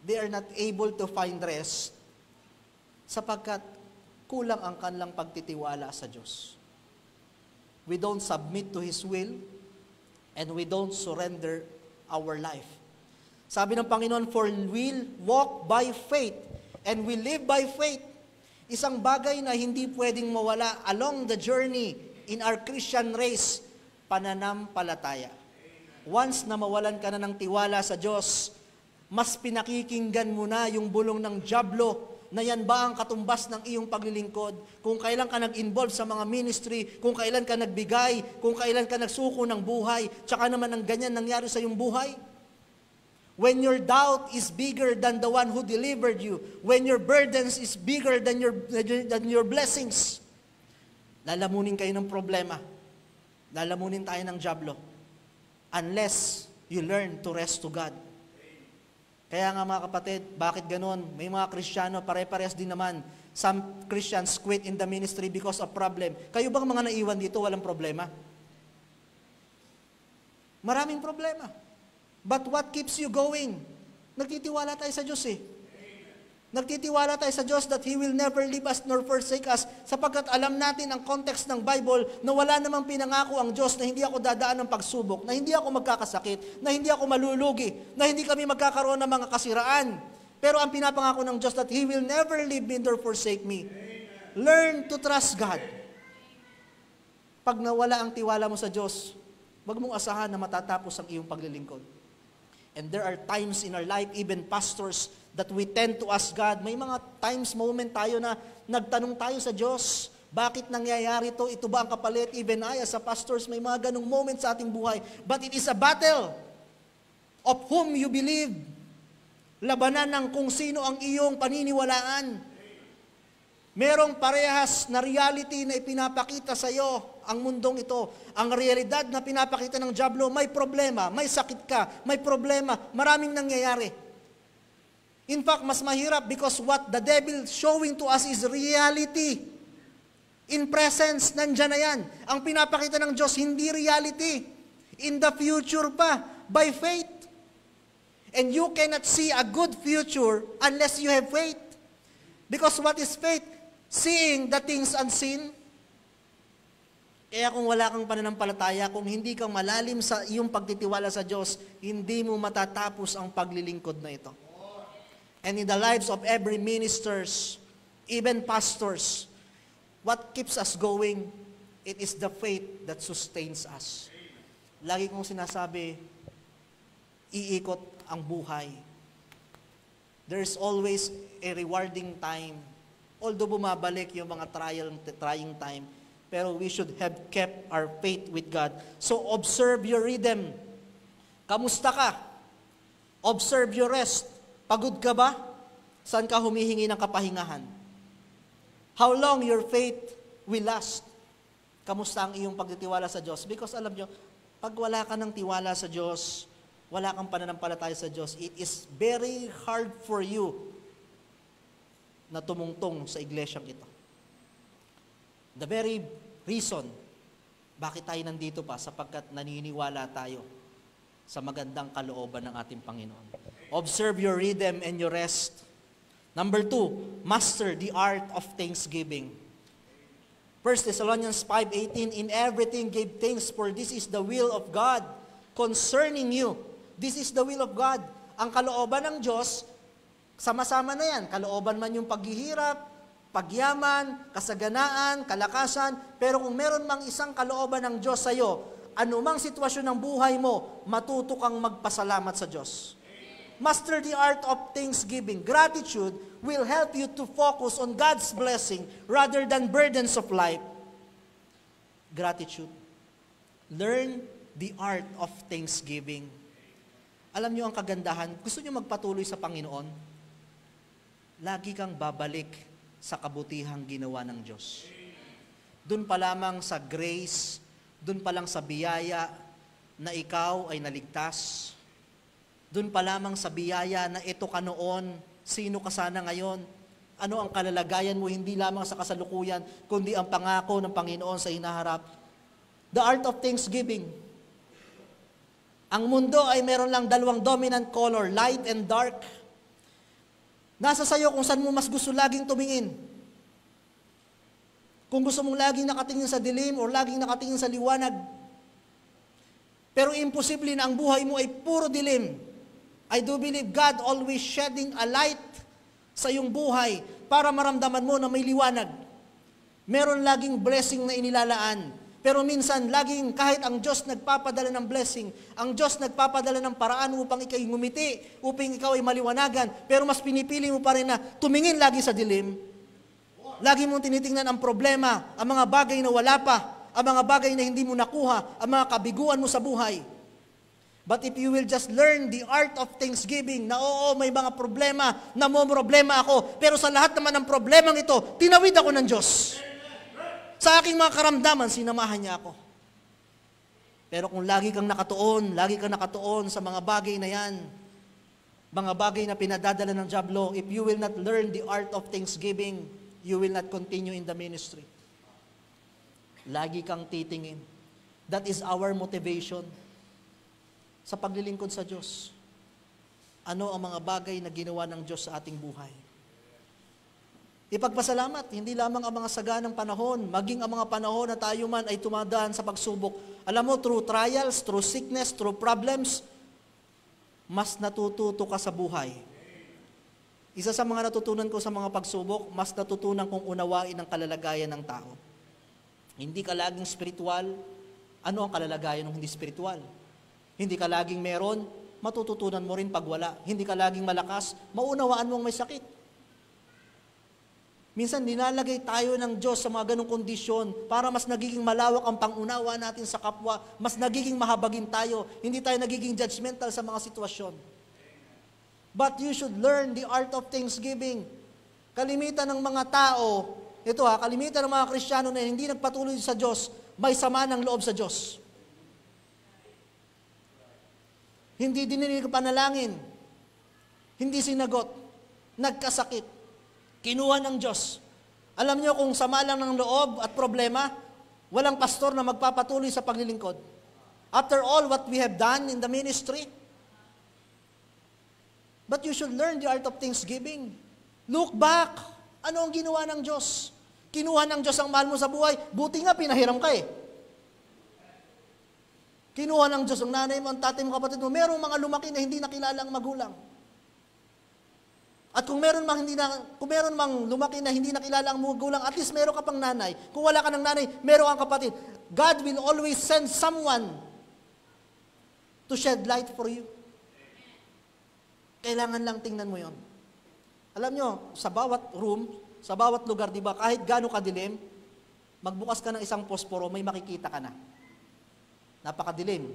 [SPEAKER 1] they are not able to find rest, sapagkat kulang ang kanilang pagtitiwala sa Diyos. We don't submit to His will, and we don't surrender our life. Sabi ng Panginoon, "For we'll walk by faith, and we live by faith." Isang bagay na hindi pwedeng mawala along the journey in our Christian race, pananampalataya. Once na mawalan ka na ng tiwala sa Diyos, mas pinakikinggan mo na yung bulong ng dyablo, na yan ba ang katumbas ng iyong paglilingkod? Kung kailan ka nag-involve sa mga ministry, kung kailan ka nagbigay, kung kailan ka nagsuko ng buhay, tsaka naman ang ganyan nangyari sa iyong buhay. When your doubt is bigger than the one who delivered you, when your burdens is bigger than your blessings, lalamunin kayo ng problema. Lalamunin tayo ng dyablo unless you learn to rest to God. Kaya nga mga kapatid, bakit ganun? May mga Kristiyano, pare-pares din naman. Some Christians quit in the ministry because of problem. Kayo bang mga naiwan dito, walang problema? Maraming problema. But what keeps you going? Nagtitiwala tayo sa Diyos eh. Nagtitiwala tayo sa Diyos that He will never leave us nor forsake us, sapagkat alam natin ang context ng Bible na wala namang pinangako ang Diyos na hindi ako dadaan ng pagsubok, na hindi ako magkakasakit, na hindi ako malulugi, na hindi kami magkakaroon ng mga kasiraan. Pero ang pinapangako ng Diyos that He will never leave me nor forsake me. Learn to trust God. Pag nawala ang tiwala mo sa Diyos, wag mong asahan na matatapos ang iyong paglilingkod. And there are times in our life, even pastors, that we tend to ask God. May mga times, moment tayo na nagtanong tayo sa Diyos, bakit nangyayari to? Ito ba ang kapalit? Even I, as a pastors, may mga ganong moment sa ating buhay. But it is a battle of whom you believe. Labanan ng kung sino ang iyong paniniwalaan. Merong parehas na reality na ipinapakita sa iyo ang mundong ito. Ang realidad na pinapakita ng dyablo, may problema, may sakit ka, may problema, maraming nangyayari. In fact, mas mahirap because what the devil showing to us is reality. In presence, nandyan na yan. Ang pinapakita ng Diyos, hindi reality. In the future pa, by faith. And you cannot see a good future unless you have faith. Because what is faith? Seeing the things unseen. Kaya kung wala kang pananampalataya, kung hindi kang malalim sa iyong pagtitiwala sa Diyos, hindi mo matatapos ang paglilingkod na ito. And in the lives of every ministers, even pastors, what keeps us going, it is the faith that sustains us. Lagi kong sinasabi, iikot ang buhay. There's always a rewarding time. Although bumabalik yung mga trying time, pero we should have kept our faith with God. So observe your rhythm. Kamusta ka? Observe your rest. Pagod ka ba? Saan ka humihingi ng kapahingahan? How long your faith will last? Kamusta ang iyong pagtitiwala sa Diyos? Because alam nyo, pag wala ka ng tiwala sa Diyos, wala kang pananampalataya sa Diyos, it is very hard for you na tumungtong sa iglesyang ito. The very reason bakit tayo nandito pa, sapagkat naniniwala tayo sa magandang kalooban ng ating Panginoon. Observe your rhythm and your rest. Number 2, master the art of thanksgiving. 1 Thessalonians 5:18, in everything give thanks, for this is the will of God concerning you. This is the will of God. Ang kalooban ng Diyos, sama-sama na yan. Kalooban man yung paghihirap, pagyaman, kasaganaan, kalakasan, pero kung meron mang isang kalooban ng Diyos sa iyo, anumang sitwasyon ng buhay mo, matuto kang magpasalamat sa Diyos. Master the art of thanksgiving. Gratitude will help you to focus on God's blessing rather than burdens of life. Gratitude. Learn the art of thanksgiving. Alam niyo ang kagandahan, gusto niyo magpatuloy sa Panginoon? Lagi kang babalik sa kabutihang ginawa ng Diyos. Doon pa lamang sa grace, doon pa lang sa biyaya na ikaw ay naligtas. Doon pa lamang sa biyaya na ito ka noon, sino ka sana ngayon, ano ang kalalagayan mo, hindi lamang sa kasalukuyan, kundi ang pangako ng Panginoon sa hinaharap. The art of thanksgiving. Ang mundo ay meron lang dalawang dominant color, light and dark. Nasa sayo kung saan mo mas gusto laging tumingin. Kung gusto mong laging nakatingin sa dilim o laging nakatingin sa liwanag. Pero imposible na ang buhay mo ay puro dilim. I do believe God always shedding a light sa iyong buhay para maramdaman mo na may liwanag. Meron laging blessing na inilalaan. Pero minsan, laging kahit ang Diyos nagpapadala ng blessing, ang Diyos nagpapadala ng paraan upang ikaw ngumiti, upang ikaw ay maliwanagan, pero mas pinipili mo pa rin na tumingin lagi sa dilim. Lagi mong tinitingnan ang problema, ang mga bagay na wala pa, ang mga bagay na hindi mo nakuha, ang mga kabiguan mo sa buhay. But if you will just learn the art of thanksgiving, na oo, may mga problema, problema ako, pero sa lahat naman ng problemang ito, tinawid ako ng Diyos. Sa aking mga karamdaman, sinamahan niya ako. Pero kung lagi kang nakatuon sa mga bagay na yan, mga bagay na pinadadala ng Diablo, if you will not learn the art of thanksgiving, you will not continue in the ministry. Lagi kang titingin. That is our motivation sa paglilingkod sa Diyos. Ano ang mga bagay na ginawa ng Diyos sa ating buhay? Ipagpasalamat, hindi lamang ang mga saganang panahon, maging ang mga panahon na tayo man ay tumadaan sa pagsubok. Alam mo, through trials, through sickness, through problems, mas natututo ka sa buhay. Isa sa mga natutunan ko sa mga pagsubok, mas natutunan kong unawain ang kalalagayan ng tao. Hindi ka laging spiritual. Ano ang kalalagayan ng hindi spiritual? Hindi ka laging meron, matututunan mo rin pag wala. Hindi ka laging malakas, maunawaan mong may sakit. Minsan nilalagay tayo ng Diyos sa mga ganong kondisyon para mas nagiging malawak ang pangunawa natin sa kapwa, mas nagiging mahabagin tayo, hindi tayo nagiging judgmental sa mga sitwasyon. But you should learn the art of thanksgiving. Kalimitan ng mga tao, kalimitan ng mga Kristiyano na hindi nagpatuloy sa Diyos, may sama ng loob sa Diyos. Hindi dininig ang panalangin, hindi sinagot, nagkasakit. Kinuha ng Diyos. Alam niyo kung sama lang ng loob at problema, walang pastor na magpapatuloy sa paglilingkod. After all what we have done in the ministry. But you should learn the art of thanksgiving. Look back. Ano ang ginawa ng Diyos? Kinuha ng Diyos ang mahal mo sa buhay. Buti nga, pinahiram ka eh. Kinuha ng Diyos ang nanay mo, ang tatay mo, kapatid mo. Merong mga lumaki na hindi nakilala ang magulang. At kung meron mang lumaki na hindi nakilala ang magulang, at least meron ka pang nanay. Kung wala ka ng nanay, meron kang kapatid. God will always send someone to shed light for you. Kailangan lang tingnan mo yon. Alam nyo, sa bawat room, sa bawat lugar, di ba, kahit gaano kadilim, magbukas ka ng isang posporo, may makikita ka na. Napakadilim.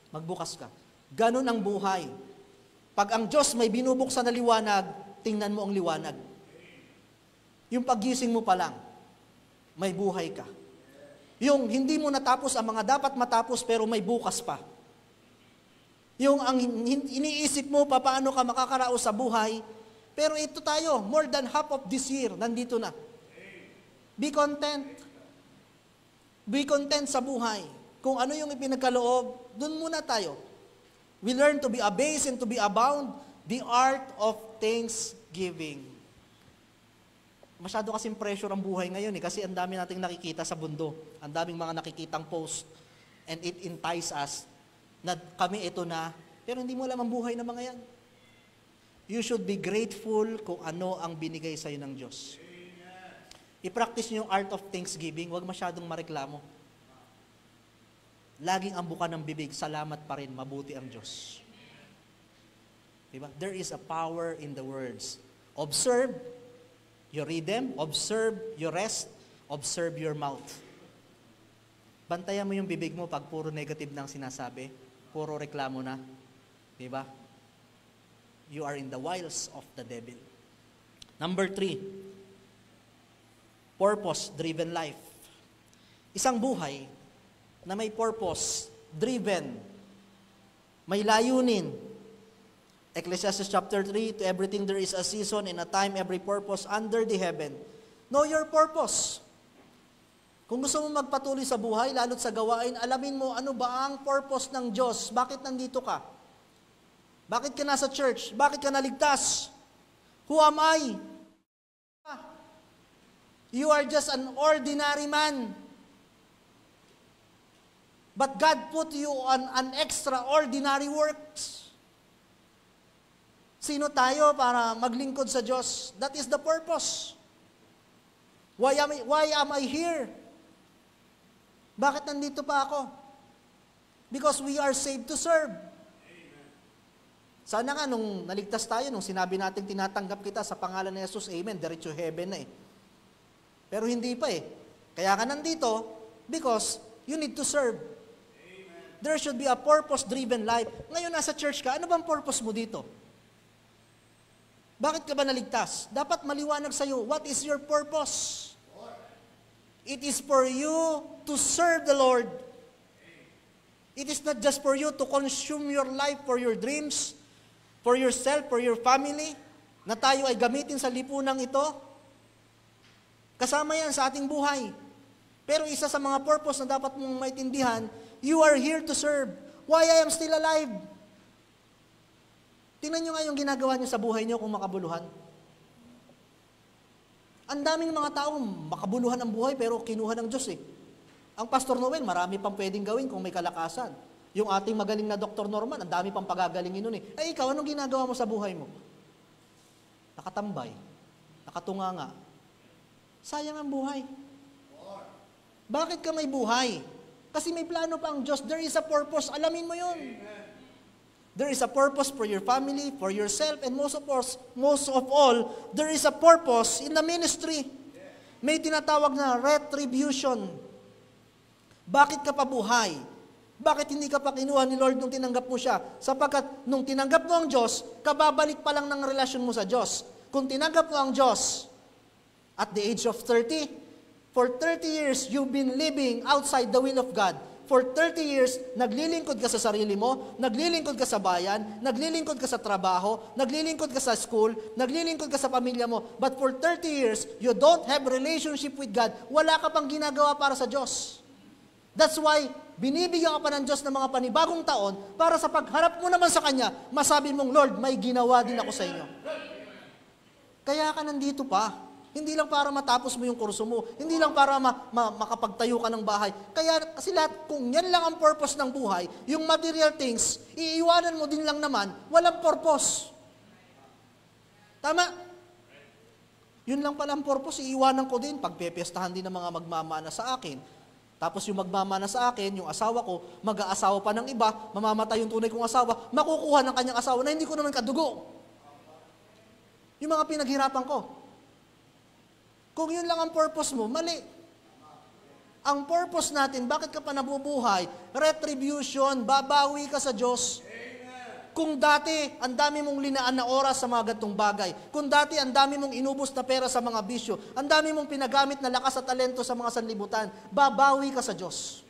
[SPEAKER 1] Magbukas ka. Ganon ang buhay. Pag ang Diyos may binubuksan na liwanag, tingnan mo ang liwanag. Yung paggising mo pa lang, may buhay ka. Yung hindi mo natapos ang mga dapat matapos pero may bukas pa. Yung ang iniisip mo pa paano ka makakaraos sa buhay, pero ito tayo, more than half of this year, nandito na. Be content. Be content sa buhay. Kung ano yung ipinagkaloob, dun muna tayo. We learn to be abased and to be abound, the art of thanksgiving. Masyado kasing pressure ang buhay ngayon kasi ang dami nating nakikita sa mundo. Ang daming mga nakikitang post. And it entice us na kami ito na, pero hindi mo alam ang buhay ng mga yan. You should be grateful kung ano ang binigay sa'yo ng Diyos. I-practice niyo yung art of thanksgiving, huwag masyadong mareklamo. Laging ang buka ng bibig, salamat pa rin, mabuti ang Diyos. Diba? There is a power in the words. Observe, you read them, observe, you rest, observe your mouth. Bantayan mo yung bibig mo pag puro negative nang sinasabi, puro reklamo na. Diba? You are in the wiles of the devil. Number 3, purpose-driven life. Isang buhay na may purpose, driven, may layunin. Ecclesiastes chapter 3, to everything there is a season and a time, every purpose under the heaven. Know your purpose. Kung gusto mo magpatuloy sa buhay, lalo't sa gawain, alamin mo ano ba ang purpose ng Diyos. Bakit nandito ka? Bakit ka nasa church? Bakit ka naligtas? Who am I? You are just an ordinary man. But God put you on an extraordinary works. Sino tayo para maglingkod sa Diyos? That is the purpose. Why am I here? Bakit nandito pa ako? Because we are saved to serve. Sana nga nung naligtas tayo, nung sinabi natin tinatanggap kita sa pangalan ni Jesus, amen, diretso heaven na eh. Pero hindi pa eh. Kaya ka nandito because you need to serve. There should be a purpose-driven life. Ngayon nasa church ka, ano bang purpose mo dito? Bakit ka ba naligtas? Dapat maliwanag sa'yo, what is your purpose? It is for you to serve the Lord. It is not just for you to consume your life for your dreams, for yourself, for your family, na tayo ay gamitin sa lipunang ito. Kasama yan sa ating buhay. Pero isa sa mga purpose na dapat mong maintindihan, you are here to serve. Why I am still alive? Tingnan nyo nga yung ginagawa nyo sa buhay nyo kung makabuluhan. Ang daming mga taong makabuluhan ang buhay pero kinuha ng Diyos eh. Ang Pastor Noel, marami pang pwedeng gawin kung may kalakasan. Yung ating magaling na Dr. Norman, ang dami pang pagagalingin nun eh. Ay ikaw, anong ginagawa mo sa buhay mo? Nakatambay, nakatunganga. Sayang ang buhay. Bakit ka may buhay? Kasi may plano pa ang Diyos. There is a purpose. Alamin mo yun. There is a purpose for your family, for yourself, and most of all, there is a purpose in the ministry. May tinatawag na retribution. Bakit ka pa buhay? Bakit hindi ka pa kinuha ni Lord nung tinanggap mo siya? Sapagkat nung tinanggap mo ang Diyos, kababalik pa lang ng relasyon mo sa Diyos. Kung tinanggap mo ang Diyos at the age of 30, for 30 years, you've been living outside the will of God. For 30 years, naglilingkod ka sa sarili mo, naglilingkod ka sa bayan, naglilingkod ka sa trabaho, naglilingkod ka sa school, naglilingkod ka sa pamilya mo. But for 30 years, you don't have relationship with God. Wala ka pang ginagawa para sa Diyos. That's why, binibigyan ka pa ng Diyos ng mga panibagong taon para sa pagharap mo naman sa Kanya, masabi mong, Lord, may ginawa din ako sa inyo. Kaya ka nandito pa. Hindi lang para matapos mo yung kurso mo. Hindi lang para makapagtayo ka ng bahay. Kaya kasi lahat, kung yan lang ang purpose ng buhay, yung material things, iiwanan mo din lang naman, walang purpose. Tama? Yun lang pala ang purpose, iiwanan ko din. Pagpepestahan din ng mga magmamana sa akin. Tapos yung magmamana sa akin, yung asawa ko, mag-aasawa pa ng iba, mamamatay yung tunay kong asawa, makukuha ng kanyang asawa na hindi ko naman kadugo. Yung mga pinaghirapan ko. Kung yun lang ang purpose mo, mali. Ang purpose natin, bakit ka pa nabubuhay? Retribution, babawi ka sa Diyos. Kung dati, ang dami mong linaan na oras sa mga gatong bagay. Kung dati, ang dami mong inubos na pera sa mga bisyo. Ang dami mong pinagamit na lakas at talento sa mga sanlibutan. Babawi ka sa Diyos.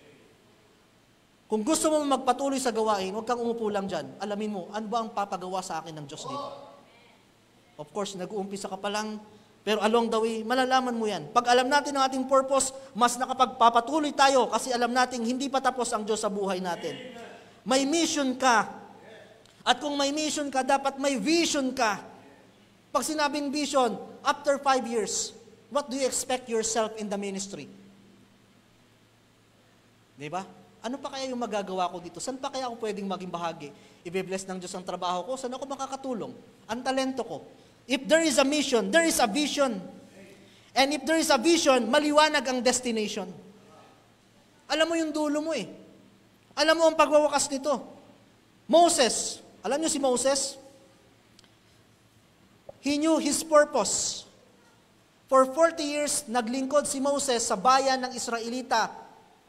[SPEAKER 1] Kung gusto mo magpatuloy sa gawain, huwag kang umupo lang dyan. Alamin mo, ano ba ang papagawa sa akin ng Diyos dito? Of course, nag-uumpisa ka pa lang, pero along the way, malalaman mo yan. Pag alam natin ang ating purpose, mas nakapagpapatuloy tayo kasi alam natin hindi pa tapos ang Diyos sa buhay natin. May mission ka. At kung may mission ka, dapat may vision ka. Pag sinabing vision, after 5 years, what do you expect yourself in the ministry? Diba? Ano pa kaya yung magagawa ko dito? Saan pa kaya ako pwedeng maging bahagi? Ibe-bless ng Diyos ang trabaho ko? Saan ako makakatulong? Ang talento ko. If there is a mission, there is a vision. And if there is a vision, maliwanag ang destination. Alam mo yung dulo mo eh. Alam mo ang pagwawakas nito. Moses, alam niyo si Moses? He knew his purpose. For 40 years, naglingkod si Moses sa bayan ng Israelita.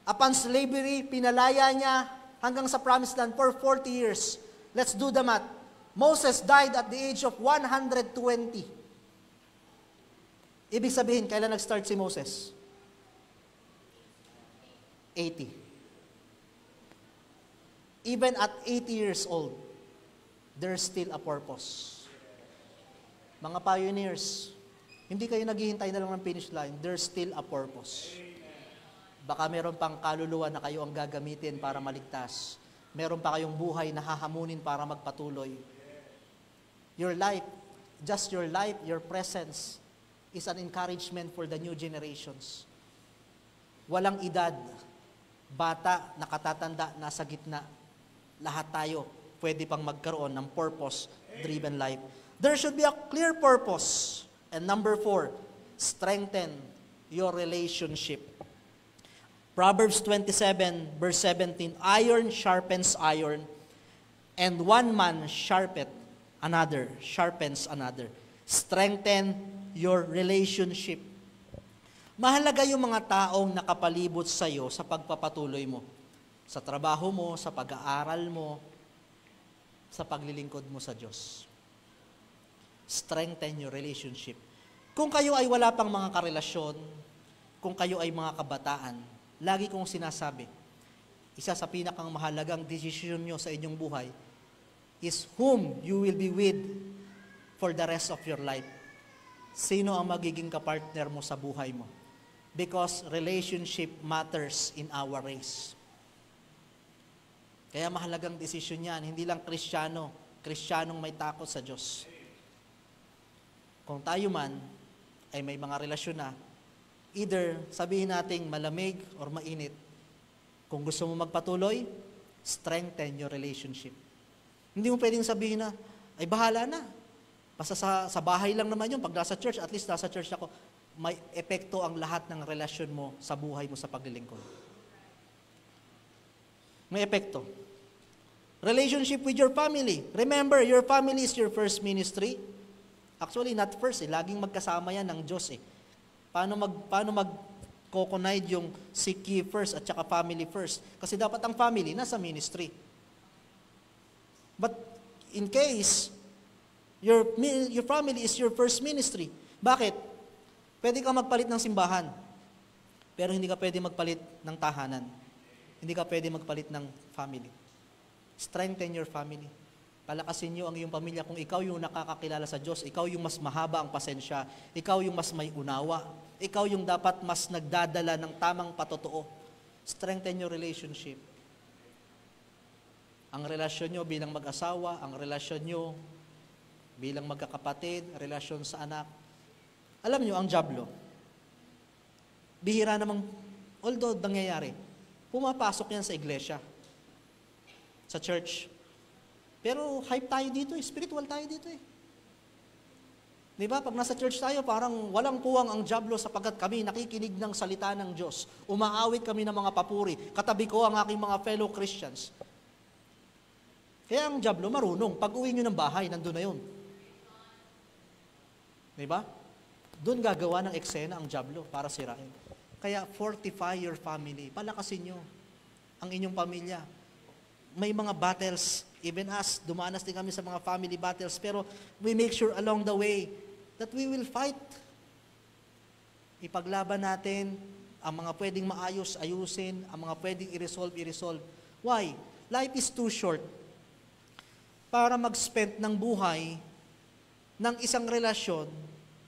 [SPEAKER 1] Upon slavery, pinalaya niya hanggang sa promised land for 40 years. Let's do the math. Moses died at the age of 120. Ibig sabihin, kailan nag-start si Moses? 80. Even at 80 years old, there's still a purpose. Mga pioneers, hindi kayo naghihintay na lang ng finish line, there's still a purpose. Baka meron pang kaluluwa na kayo ang gagamitin para maligtas. Meron pa kayong buhay na hahamunin para magpatuloy. Your life, just your life, your presence is an encouragement for the new generations. Walang edad, bata, nakatatanda, nasa gitna. Lahat tayo pwede pang magkaroon ng purpose-driven life. There should be a clear purpose. And number 4, strengthen your relationship. Proverbs 27, verse 17, iron sharpens iron, and one man sharpens another. Strengthen your relationship. Mahalaga yung mga taong nakapalibot sa iyo sa pagpapatuloy mo. Sa trabaho mo, sa pag-aaral mo, sa paglilingkod mo sa Diyos. Strengthen your relationship. Kung kayo ay wala pang mga karelasyon, kung kayo ay mga kabataan, lagi kong sinasabi, isa sa pinakang mahalagang desisyon nyo sa inyong buhay is whom you will be with for the rest of your life. Sino ang magiging kapartner mo sa buhay mo? Because relationship matters in our race. Kaya mahalagang desisyon yan. Hindi lang Kristiyanong may takot sa Diyos. Kung tayo man ay may mga relasyon na, either sabihin nating malamig or mainit, kung gusto mo magpatuloy, strengthen your relationship. Hindi mo pwedeng sabihin na, ay bahala na. Basta sa bahay lang naman yun. Pag nasa church, at least nasa church ako, may epekto ang lahat ng relasyon mo sa buhay mo sa paglilingkod. May epekto. Relationship with your family. Remember, your family is your first ministry. Actually, not first laging magkasama yan ng Diyos Paano mag-coconide yung seek ye first at saka family first? Kasi dapat ang family nasa ministry. But in case your family is your first ministry, bakit? Pwede ka magpalit ng simbahan, pero hindi ka pwede magpalit ng tahanan. Hindi ka pwede magpalit ng family. Strengthen your family. Palakasin niyo ang iyong pamilya. Kung ikaw yung nakakakilala sa Diyos, ikaw yung mas mahaba ang pasensya, ikaw yung mas may unawa, ikaw yung dapat mas nagdadala ng tamang patotoo. Strengthen your relationship. Ang relasyon nyo bilang mag-asawa, ang relasyon nyo bilang magkakapatid, relasyon sa anak. Alam nyo, ang diablo, bihira namang, although nangyayari, pumapasok yan sa iglesia, sa church. Pero hype tayo dito spiritual tayo dito Di ba? Pag nasa church tayo, parang walang puwang ang diablo sapagkat kami nakikinig ng salita ng Diyos. Umaawit kami ng mga papuri. Katabi ko ang aking mga fellow Christians. Kaya ang diablo marunong. Pag uwi nyo ng bahay, nandun na yun. Di ba? Doon gagawa ng eksena ang diablo para sirain. Kaya fortify your family. Palakasin nyo ang inyong pamilya. May mga battles, even us, dumanas din kami sa mga family battles, pero we make sure along the way that we will fight. Ipaglaban natin ang mga pwedeng maayos, ayusin, ang mga pwedeng i-resolve. Why? Life is too short para mag-spend ng buhay ng isang relasyon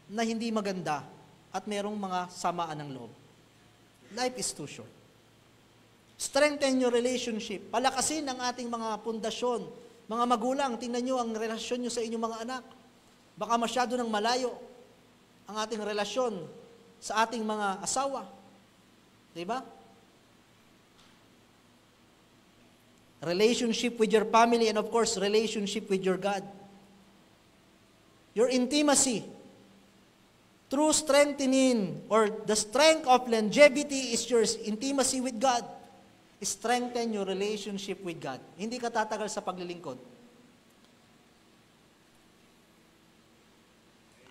[SPEAKER 1] na hindi maganda at merong mga samaan ng loob. Life is too short. Strengthen your relationship. Palakasin ang ating mga pundasyon. Mga magulang, tingnan nyo ang relasyon nyo sa inyong mga anak. Baka masyado nang malayo ang ating relasyon sa ating mga asawa. Diba? Relationship with your family and of course, relationship with your God. Your intimacy. True strengthening or the strength of longevity is your intimacy with God. Strengthen your relationship with God. Hindi ka tatagal sa paglilingkod.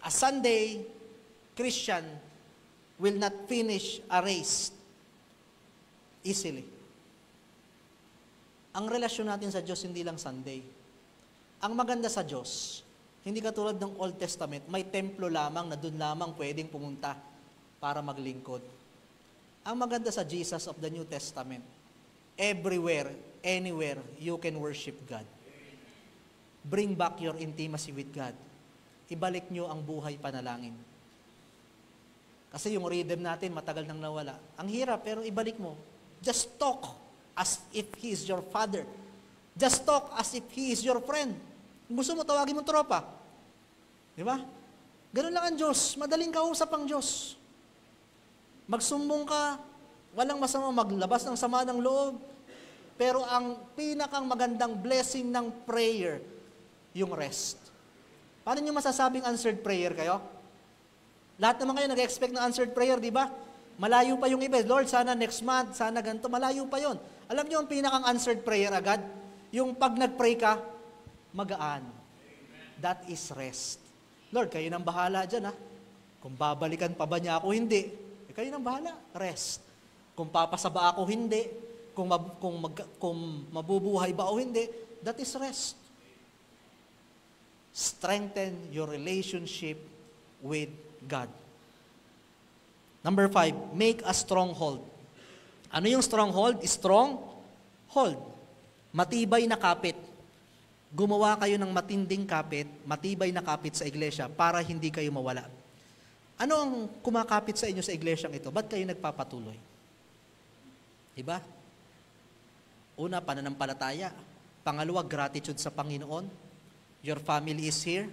[SPEAKER 1] A Sunday Christian will not finish a race easily. Ang relasyon natin sa Diyos hindi lang Sunday. Ang maganda sa Diyos, hindi katulad ng Old Testament, may templo lamang na doon lamang pwedeng pumunta para maglingkod. Ang maganda sa Jesus of the New Testament, everywhere, anywhere, you can worship God. Bring back your intimacy with God. Ibalik nyo ang buhay panalangin. Kasi yung rhythm natin, matagal nang nawala. Ang hirap, pero ibalik mo. Just talk as if He is your Father. Just talk as if He is your friend. Kung gusto mo, tawagin mo tropa. Di ba? Ganun lang ang Diyos. Madaling kausap ang Diyos. Magsumbong ka, walang masama maglabas ng sama ng loob. Pero ang pinakang magandang blessing ng prayer, yung rest. Paano nyo masasabing answered prayer kayo? Lahat naman kayo nag-expect ng answered prayer, di ba? Malayo pa yung iba. Lord, sana next month, sana ganito. Malayo pa yon. Alam nyo ang pinakang answered prayer agad? Yung pag nag-pray ka, magaan. That is rest. Lord, kayo nang bahala dyan, ha? Kung babalikan pa ba niya ako, hindi. Kayo nang bahala. Rest. Kung papasaba ako, hindi. Kung mabubuhay ba o hindi, that is rest. Strengthen your relationship with God. Number 5, make a stronghold. Ano yung stronghold? Strong? hold. Matibay na kapit. Gumawa kayo ng matinding kapit, matibay na kapit sa iglesia para hindi kayo mawala. Ano ang kumakapit sa inyo sa iglesyang ito? Ba't kayo nagpapatuloy? Diba? Una, pananampalataya. Pangalawa, gratitude sa Panginoon. Your family is here.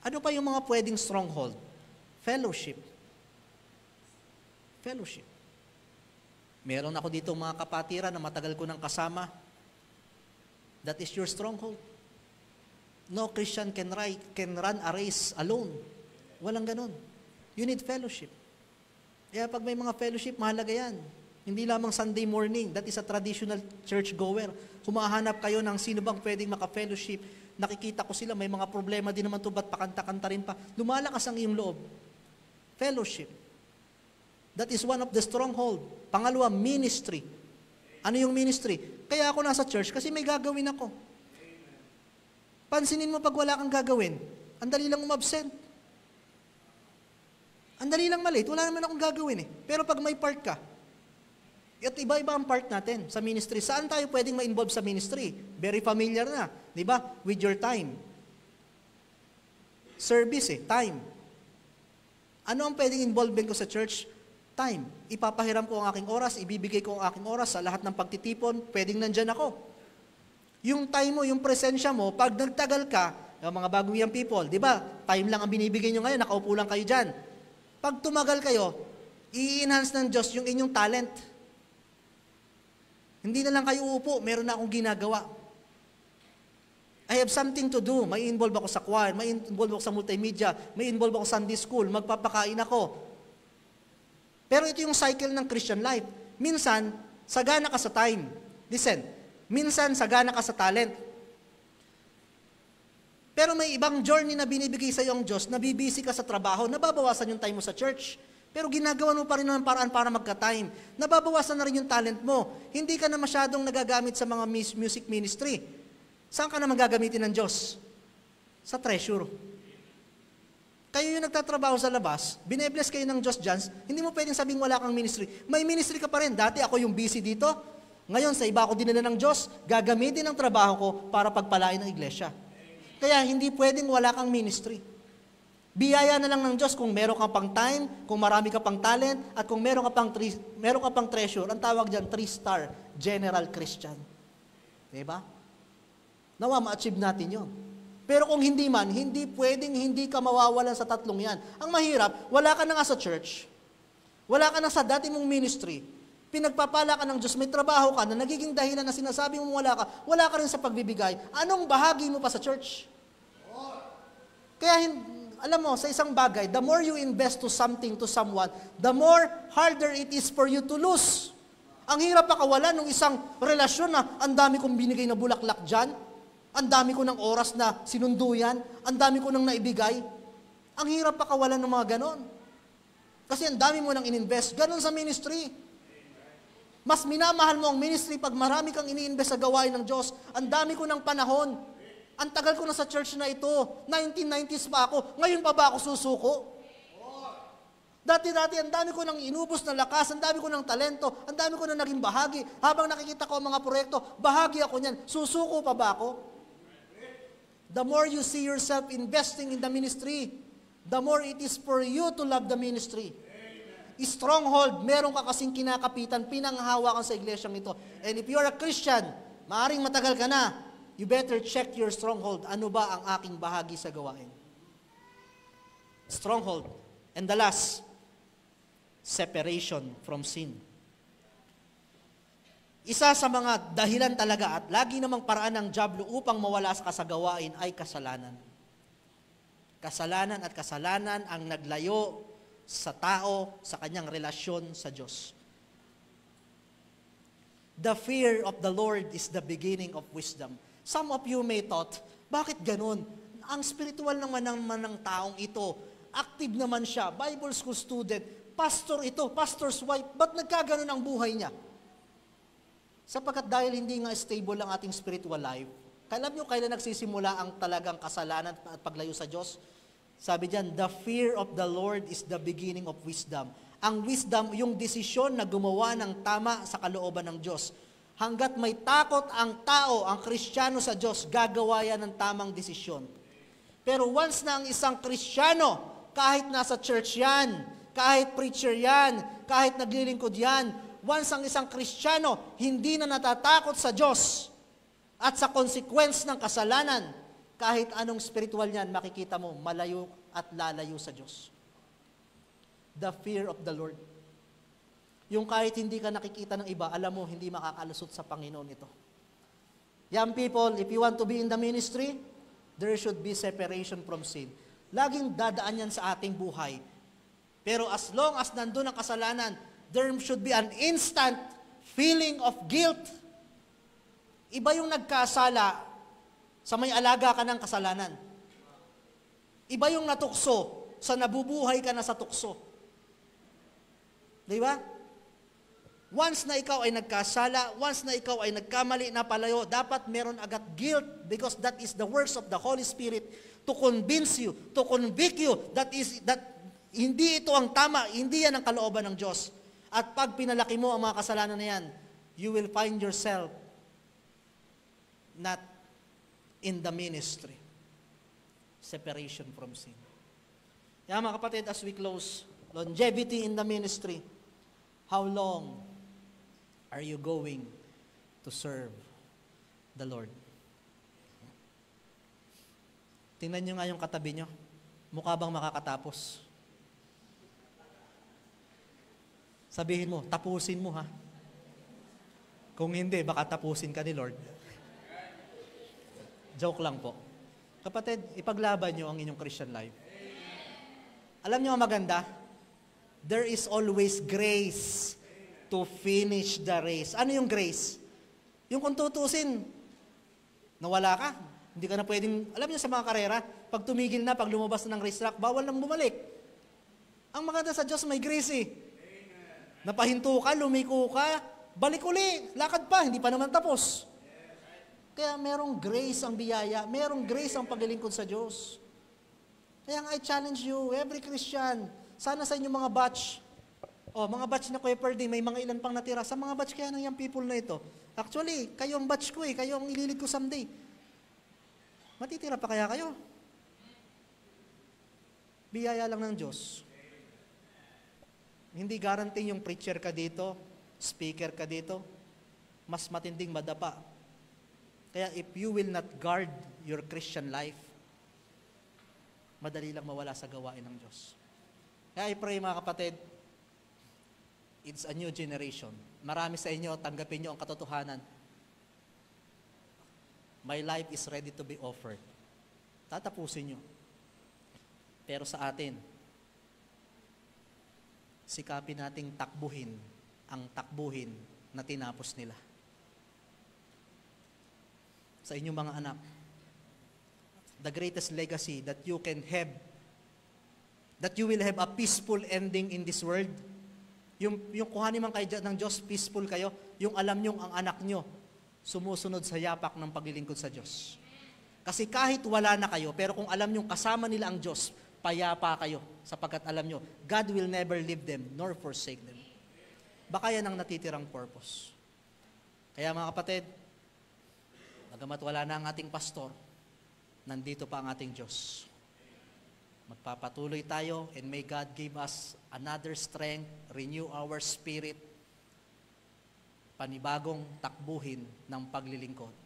[SPEAKER 1] Ano pa yung mga pwedeng stronghold? Fellowship. Fellowship. Meron ako dito mga kapatiran na matagal ko nang kasama. That is your stronghold. No Christian can run a race alone. Walang ganun. You need fellowship. Kaya pag may mga fellowship, mahalaga yan. Hindi lamang Sunday morning. That is a traditional church goer. Humahanap kayo ng sino bang pwedeng maka-fellowship. Nakikita ko sila, may mga problema din naman to, ba't pakanta-kanta rin pa. Lumalakas ang iyong loob. Fellowship. That is one of the stronghold. Pangalawa, ministry. Ano yung ministry? Kaya ako nasa church kasi may gagawin ako. Pansinin mo pag wala kang gagawin, ang dali lang umabsent. Ang dali lang malate, wala naman akong gagawin eh. Pero pag may part ka, at iba-iba ang part natin sa ministry. Saan tayo pwedeng ma-involve sa ministry? Very familiar na, di ba? With your time. Service time. Ano ang pwedeng involvement ko sa church? Time. Ipapahiram ko ang aking oras, ibibigay ko ang aking oras sa lahat ng pagtitipon, pwedeng nandyan ako. Yung time mo, yung presensya mo, pag nagtagal ka, yung mga bagong young people, di ba? Time lang ang binibigay nyo ngayon, nakaupo lang kayo dyan. Pag tumagal kayo, i-enhance ng Diyos yung inyong talent. Hindi na lang kayo uupo, meron na akong ginagawa. I have something to do. May involve ako sa choir, may involve ako sa multimedia, may involve ako sa Sunday school, magpapakain ako. Pero ito yung cycle ng Christian life. Minsan, sagana ka sa time. Listen, minsan sagana ka sa talent. Pero may ibang journey na binibigay sa iyo ang Diyos, nabibisi ka sa trabaho, nababawasan yung time mo sa church. Pero ginagawa mo pa rin ng paraan para magka-time. Nababawasan na rin yung talent mo. Hindi ka na masyadong nagagamit sa mga music ministry. Saan ka na magagamitin ng Diyos? Sa treasure. Kayo yung nagtatrabaho sa labas, binebless kayo ng Diyos dyan, hindi mo pwedeng sabing wala kang ministry. May ministry ka pa rin. Dati ako yung busy dito. Ngayon, sa iba ako dinala ng Diyos, gagamitin ang trabaho ko para pagpalain ng iglesia. Kaya hindi pwedeng wala kang ministry. Biyaya na lang ng Diyos kung meron ka pang time, kung marami ka pang talent, at kung meron ka pang treasure. Ang tawag dyan, 3-star General Christian. Diba? Nawa, ma-achieve natin yun. Pero kung hindi man, hindi pwedeng hindi ka mawawalan sa tatlong yan. Ang mahirap, wala ka na nga sa church, wala ka na sa dati mong ministry, pinagpapala ka ng Diyos, may trabaho ka na nagiging dahilan na sinasabi mo wala ka rin sa pagbibigay. Anong bahagi mo pa sa church? Kaya alam mo, sa isang bagay, the more you invest to something, to someone, the more harder it is for you to lose. Ang hirap pakawalan ng isang relasyon na ang dami kong binigay na bulaklak dyan, ang dami ko ng oras na sinunduyan, ang dami ko nang naibigay. Ang hirap pakawalan ng mga ganon. Kasi ang dami mo nang ininvest. Ganon sa ministry. Mas minamahal mo ang ministry pag marami kang ini-invest sa gawain ng Diyos. Ang dami ko ng panahon. Ang tagal ko na sa church na ito. 1990s pa ako. Ngayon pa ba ako susuko? Dati-dati, ang dami ko nang inubos na lakas, ang dami ko ng talento, ang dami ko nang naging bahagi. Habang nakikita ko ang mga proyekto, bahagi ako niyan. Susuko pa ba ako? The more you see yourself investing in the ministry, the more it is for you to love the ministry. Stronghold, meron ka kasing kinakapitan, pinanghahawakan sa iglesyang ito. And if you're a Christian, maaring matagal ka na, you better check your stronghold. Ano ba ang aking bahagi sa gawain? Stronghold. And the last, separation from sin. Isa sa mga dahilan talaga at lagi namang paraan ng dyablo upang mawala ka sa gawain ay kasalanan. Kasalanan at kasalanan ang naglayo sa tao sa kanyang relasyon sa Diyos. The fear of the Lord is the beginning of wisdom. Some of you may thought, bakit ganun? Ang spiritual naman ng taong ito, active naman siya, Bible school student, pastor ito, pastor's wife, ba't nagkaganon ang buhay niya? Sapagkat dahil hindi nga stable ang ating spiritual life, alam nyo kailan nagsisimula ang talagang kasalanan at paglayo sa Diyos? Sabi diyan, the fear of the Lord is the beginning of wisdom. Ang wisdom, yung desisyon na gumawa ng tama sa kalooban ng Diyos. Hanggat may takot ang tao, ang Kristiyano sa Diyos, gagawa yan ng tamang desisyon. Pero once na ang isang Kristiyano, kahit nasa church yan, kahit preacher yan, kahit naglilingkod yan, once ang isang Kristiyano hindi na natatakot sa Diyos at sa consequence ng kasalanan, kahit anong spiritual yan, makikita mo, malayo at lalayo sa Diyos. The fear of the Lord. Yung kahit hindi ka nakikita ng iba, alam mo, hindi makakalusot sa Panginoon ito. Young people, if you want to be in the ministry, there should be separation from sin. Laging dadaan yan sa ating buhay. Pero as long as nandun ang kasalanan, there should be an instant feeling of guilt. Iba yung nagkasala sa may alaga ka ng kasalanan. Iba yung natukso sa nabubuhay ka na sa tukso. Di ba? Once na ikaw ay nagkasala, once na ikaw ay nagkamali na palayo, dapat meron agad guilt because that is the works of the Holy Spirit to convince you, to convict you that hindi ito ang tama, hindi yan ang kalooban ng Diyos. At pag pinalaki mo ang mga kasalanan na yan, you will find yourself not in the ministry. Separation from sin. Kaya mga kapatid, as we close, longevity in the ministry. How long are you going to serve the Lord? Tingnan nyo nga yung katabi nyo. Mukha bang makakatapos? Sabihin mo, tapusin mo ha. Kung hindi, baka tapusin ka ni Lord. Joke lang po. Kapatid, ipaglaban nyo ang inyong Christian life. Alam nyo ang maganda? There is always grace to finish the race. Ano yung grace? Yung kung tutusin, nawala ka, hindi ka na pwedeng, alam niyo sa mga karera, pag tumigil na, pag lumabas na ng racetrack, bawal nang bumalik. Ang maganda sa Diyos, may grace eh. Napahinto ka, lumiko ka, balik uli, lakad pa, hindi pa naman tapos. Kaya merong grace ang biyaya, merong grace ang paglilingkod sa Diyos. Kaya nga I challenge you, every Christian, sana sa inyong mga batch, mga batch na Kuya Perdi, may mga ilan pang natira. Sa mga batch kaya ng young people na ito. Actually, kayo ang batch ko kayo ang ililid ko someday. Matitira pa kaya kayo? Biyaya lang ng Diyos. Hindi guarantee yung preacher ka dito, speaker ka dito, mas matinding madapa. Kaya if you will not guard your Christian life, madali lang mawala sa gawain ng Diyos. Kaya I pray mga kapatid, it's a new generation. Marami sa inyo, tanggapin nyo ang katotohanan. My life is ready to be offered. Tatapusin nyo. Pero sa atin, sikapin nating takbuhin ang takbuhin na tinapos nila. Sa inyong mga anak, the greatest legacy that you can have, that you will have a peaceful ending in this world. Yung kuhanin man kayo ng Diyos, peaceful kayo, yung alam nyo ang anak nyo, sumusunod sa yapak ng paglilingkod sa Diyos. Kasi kahit wala na kayo, pero kung alam nyo kasama nila ang Diyos, payapa kayo, sapagkat alam nyo, God will never leave them, nor forsake them. Baka yan ang natitirang purpose. Kaya mga kapatid, bagamat wala na ang ating pastor, nandito pa ang ating Diyos. Magpapatuloy tayo, and may God give us another strength, renew our spirit, panibagong takbuhin ng paglilingkod.